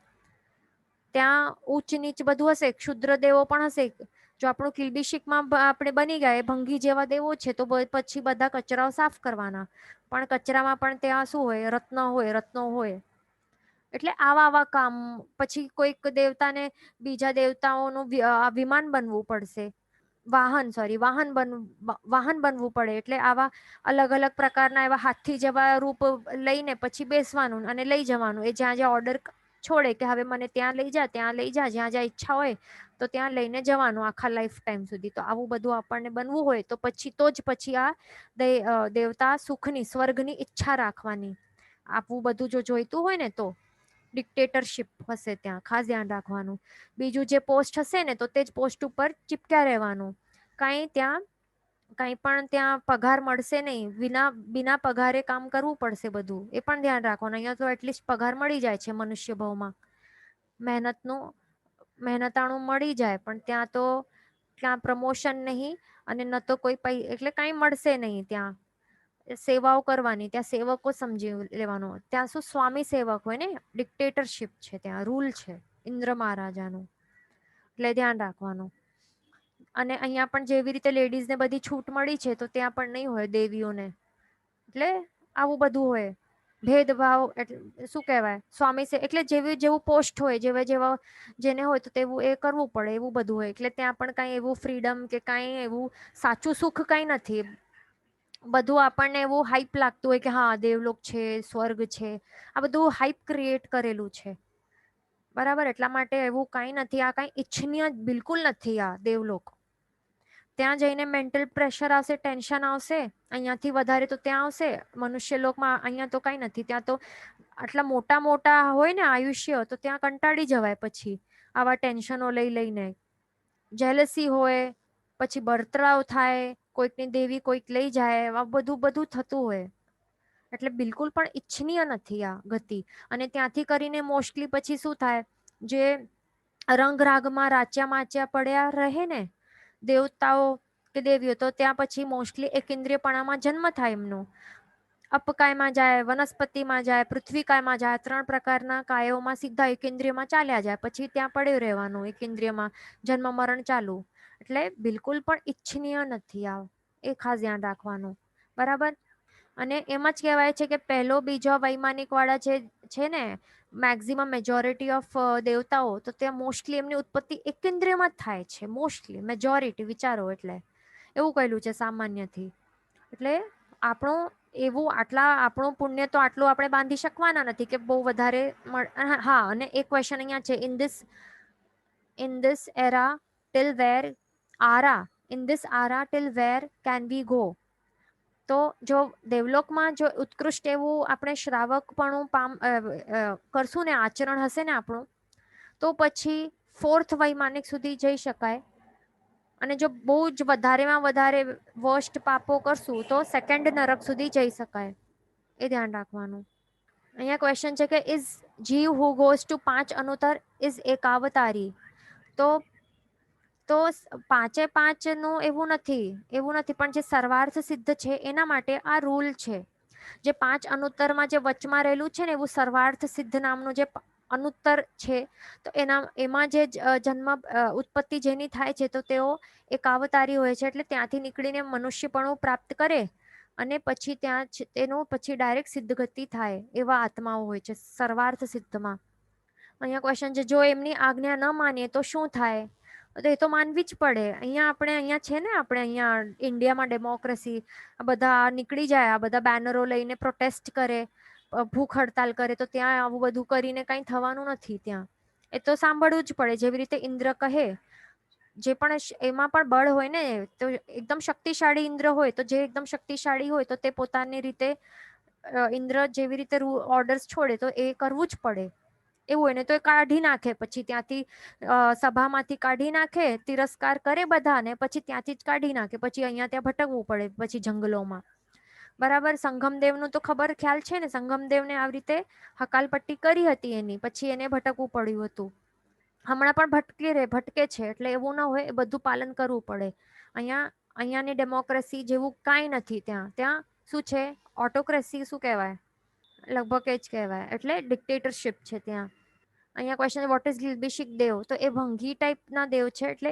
Speaker 1: ત્યાં ઉચ્ચ નીચ બધું હશે, ક્ષુદ્ર દેવો પણ હશે. જો આપણું કિલ્બિશિકમાં આપણે બની ગયા ભંગી જેવા દેવો છે તો પછી બધા કચરાઓ સાફ કરવાના, પણ કચરામાં પણ ત્યાં શું હોય? રત્નો હોય. એટલે આવા કામ, પછી કોઈક દેવતાને બીજા દેવતાઓનું વિમાન બનવું પડશે, વાહન બનવું પડે. એટલે આવા અલગ અલગ પ્રકારના એવા હાથી જેવા રૂપ લઈને પછી બેસવાનું અને લઈ જવાનું, એ જ્યાં જ્યાં ઓર્ડર છોડે કે હવે મને ત્યાં લઈ જા, જ્યાં જ્યાં ઈચ્છા હોય તો ત્યાં લઈને જવાનું આખા લાઈફ ટાઈમ સુધી. તો આવું બધું આપણને બનવું હોય તો પછી આ દેવતા સુખની, સ્વર્ગની ઈચ્છા રાખવાની. આપવું બધું જો જોઈતું હોય ને તો ડિક્ટેટરશીપ હશે ત્યાં, ખાસ ધ્યાન રાખવાનું. બીજું, જે પોસ્ટ હશે ને તો તે જ પોસ્ટ ઉપર ચીપક્યા રહેવાનું. કંઈ પણ ત્યાં પગાર મળશે નહીં, વિના પગારે કામ કરવું પડશે બધું, એ પણ ધ્યાન રાખવાનું. અહીંયા તો એટલીસ્ટ પગાર મળી જાય છે મનુષ્ય ભાવમાં, મહેનતાણું મળી જાય, પણ ત્યાં પ્રમોશન નહીં અને ન તો કોઈ એટલે કંઈ મળશે નહીં. ત્યાં સેવાઓ કરવાની, ત્યાં સેવકો સમજી લેવાનું. ત્યાં શું સ્વામી સેવક હોય ને, ડિક્ટેટરશીપ છે, ત્યાં રૂલ છે ઇન્દ્ર મહારાજાનું, એટલે ધ્યાન રાખવાનું. અને અહીંયા પણ જેવી રીતે લેડીઝને બધી છૂટ મળી છે તો ત્યાં પણ નહીં હોય દેવીઓને. એટલે આવું બધું હોય ભેદભાવ. એટલે શું કહેવાય, સ્વામી એટલે જેવું પોસ્ટ હોય, જેવા જેને હોય તો તેવું એ કરવું પડે, એવું બધું હોય. એટલે ત્યાં પણ કઈ એવું ફ્રીડમ કે કઈ એવું સાચું સુખ કઈ નથી. બધું આપણને એવું હાઈપ લાગતું હોય કે હા દેવલોક છે, સ્વર્ગ છે, આ બધું હાઈપ ક્રિએટ કરેલું છે. બરાબર, એટલા માટે એવું કઈ નથી. આ કઈ ઈચ્છનીય બિલકુલ નથી આ દેવલોક. ત્યાં જઈને મેન્ટલ પ્રેશર આવશે, ટેન્શન આવશે, અહીંયાથી વધારે તો ત્યાં આવશે મનુષ્ય લોકમાં. અહીંયા તો કઈ નથી. ત્યાં તો આટલા મોટા મોટા હોય ને આયુષ્ય, તો ત્યાં કંટાળી જવાય પછી આવા ટેન્શનો લઈ લઈને. જેલસી હોય, પછી બળતરાવ થાય, કોઈકની દેવી કોઈક લઈ જાય, આ બધું બધું થતું હોય. એટલે બિલકુલ પણ ઈચ્છનીય નથી આ ગતિ. અને ત્યાંથી કરીને મોસ્ટલી પછી શું થાય, જે રંગરાગમાં રાચ્યા માચ્યા પડ્યા રહે ને દેવતાઓ કે દેવીઓ, તો ત્યાં પછી મોસ્ટલી એકેન્દ્રિયપણામાં જન્મ થાય એમનો. અપકાયમાં જાય, વનસ્પતિમાં જાય, પૃથ્વી કાયમાં જાય, 3 પ્રકારના કાયોમાં સીધા એકેન્દ્રિયમાં ચાલ્યા જાય. પછી ત્યાં પડ્યું રહેવાનું એકેન્દ્રિયમાં, જન્મ મરણ ચાલુ. એટલે બિલકુલ પણ ઈચ્છનીય નથી આ, એ ખાસ ધ્યાન રાખવાનું. બરાબર. અને એમ જ કહેવાય છે કે પહેલો બીજો વૈમાનિક વાળા છે ને મેક્સિમમ મેજોરિટી ઓફ દેવતાઓ, તો ત્યાં મોસ્ટલી એમની ઉત્પત્તિ એકેન્દ્રિયમાં જ થાય છે. મોસ્ટલી મેજોરિટી વિચારો, એટલે એવું કહેલું છે સામાન્યથી. એટલે આપણું એવું આપણું પુણ્ય તો આટલું આપણે બાંધી શકવાના નથી કે બહુ વધારે. હા, અને એક ક્વેશ્ચન અહીંયા છે, in this era till where till where can we go? તો જો દેવલોકમાં જો ઉત્કૃષ્ટ એવું આપણે શ્રાવકપણું કરશું ને, આચરણ હશે ને આપણું, તો પછી 4th વૈમાનિક સુધી જઈ શકાય. અને જો બહુ જ વધારેમાં વધારે વર્સ્ટ પાપો કરશું તો 2nd નરક સુધી જઈ શકાય. એ ધ્યાન રાખવાનું. અહીંયા ક્વેશ્ચન છે કે ઇઝ જીવ હુ ગોઝ ટુ 5 અનુતર ઇઝ એકાવતારી? તો 5 નું એવું નથી, પણ જે સર્વાર્થ સિદ્ધ છે એના માટે આ રૂલ છે. જે 5 અનુત્તરમાં જે વચમાં રહેલું છે ને, એવું સર્વાર્થ સિદ્ધ નામનું જે અનુત્તર છે, તો એમાં જે જન્મ ઉત્પત્તિ જેની થાય છે, તો તેઓ એકાવતારી હોય છે. એટલે ત્યાંથી નીકળીને મનુષ્યપણું પ્રાપ્ત કરે અને પછી તેનું પછી ડાયરેક્ટ સિદ્ધગતિ થાય એવા આત્માઓ હોય છે સર્વાર્થ સિદ્ધમાં. અહીંયા ક્વેશ્ચન છે, જો એમની આજ્ઞા ન માનીએ તો શું થાય? તો એ તો માનવી જ પડે. અહીંયા છે ને, આપણે અહીંયા ઇન્ડિયામાં ડેમોક્રેસી, બધા નીકળી જાય, આ બધા બેનરો લઈને પ્રોટેસ્ટ કરે, ભૂખ હડતાલ કરે, તો ત્યાં આવું બધું કરીને કંઈ થવાનું નથી. ત્યાં એ તો સાંભળવું જ પડે. જેવી રીતે ઇન્દ્ર કહે, જે પણ એમાં પણ બળ હોય ને, તો એકદમ શક્તિશાળી ઇન્દ્ર હોય, તો જે એકદમ શક્તિશાળી હોય તો તે પોતાની રીતે ઇન્દ્ર જેવી રીતે ઓર્ડર્સ છોડે તો એ કરવું જ પડે. એવું હોય ને તો એ કાઢી નાખે, પછી ત્યાંથી સભામાંથી કાઢી નાખે, તિરસ્કાર કરે બધાને, પછી ત્યાંથી જ કાઢી નાખે, પછી અહીંયા ત્યાં ભટકવું પડે પછી જંગલોમાં. બરાબર. સંગમદેવનું તો ખબર ખ્યાલ છે ને, સંગમદેવને આવી રીતે હકાલપટ્ટી કરી હતી એની, પછી એને ભટકવું પડ્યું હતું. હમણાં પણ ભટકે છે. એટલે એવું ન હોય, એ બધું પાલન કરવું પડે. અહીંયાની ડેમોક્રેસી જેવું કાંઈ નથી. ત્યાં શું છે, ઓટોક્રેસી શું કહેવાય, લગભગ એ જ કહેવાય. એટલે ડિક્ટેટરશિપ છે ત્યાં. અહીંયા ક્વેશ્ચન, વોટ ઇઝ ગિલ્બિશિક દેવ? તો એ ભંગી ટાઈપના દેવ છે. એટલે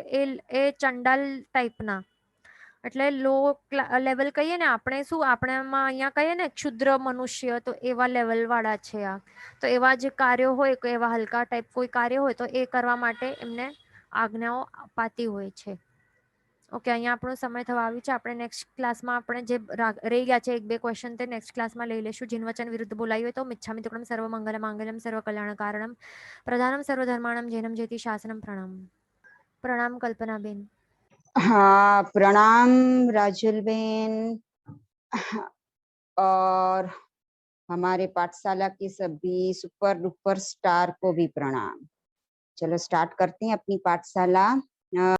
Speaker 1: એ ચંડાલ ટાઈપના, એટલે લો લેવલ કહીએ ને આપણે. આપણેમાં અહીંયા કહીએ ને ક્ષુદ્ર મનુષ્ય, તો એવા લેવલ વાળા છે આ. તો એવા જે કાર્યો હોય, એવા હલકા ટાઈપ કોઈ કાર્ય હોય, તો એ કરવા માટે એમને આજ્ઞાઓ અપાતી હોય છે. ઓકે, અહીંયા આપણો સમય થવા આવ્યું છે. આપણે નેક્સ્ટ ક્લાસમાં આપણે જે રહી ગયા છે 1-2 ક્વેશ્ચન, તે નેક્સ્ટ ક્લાસમાં લઈ લેશું. જીન વચન વિરુદ્ધ બોલાયું હોય તો મિચ્છામિ દુક્કડમ સર્વ મંગલ માંગલ્યમ સર્વ કલ્યાણ કારણમ પ્રધાનમ સર્વ ધર્માણમ જૈનમ જેતિ શાસનમ. પ્રણામ કલ્પનાબેન.
Speaker 2: हाँ, प्रणाम राजुल बेन और हमारे पाठशाला के सभी सुपर डुपर स्टार को भी प्रणाम। चलो स्टार्ट करते हैं अपनी पाठशाला।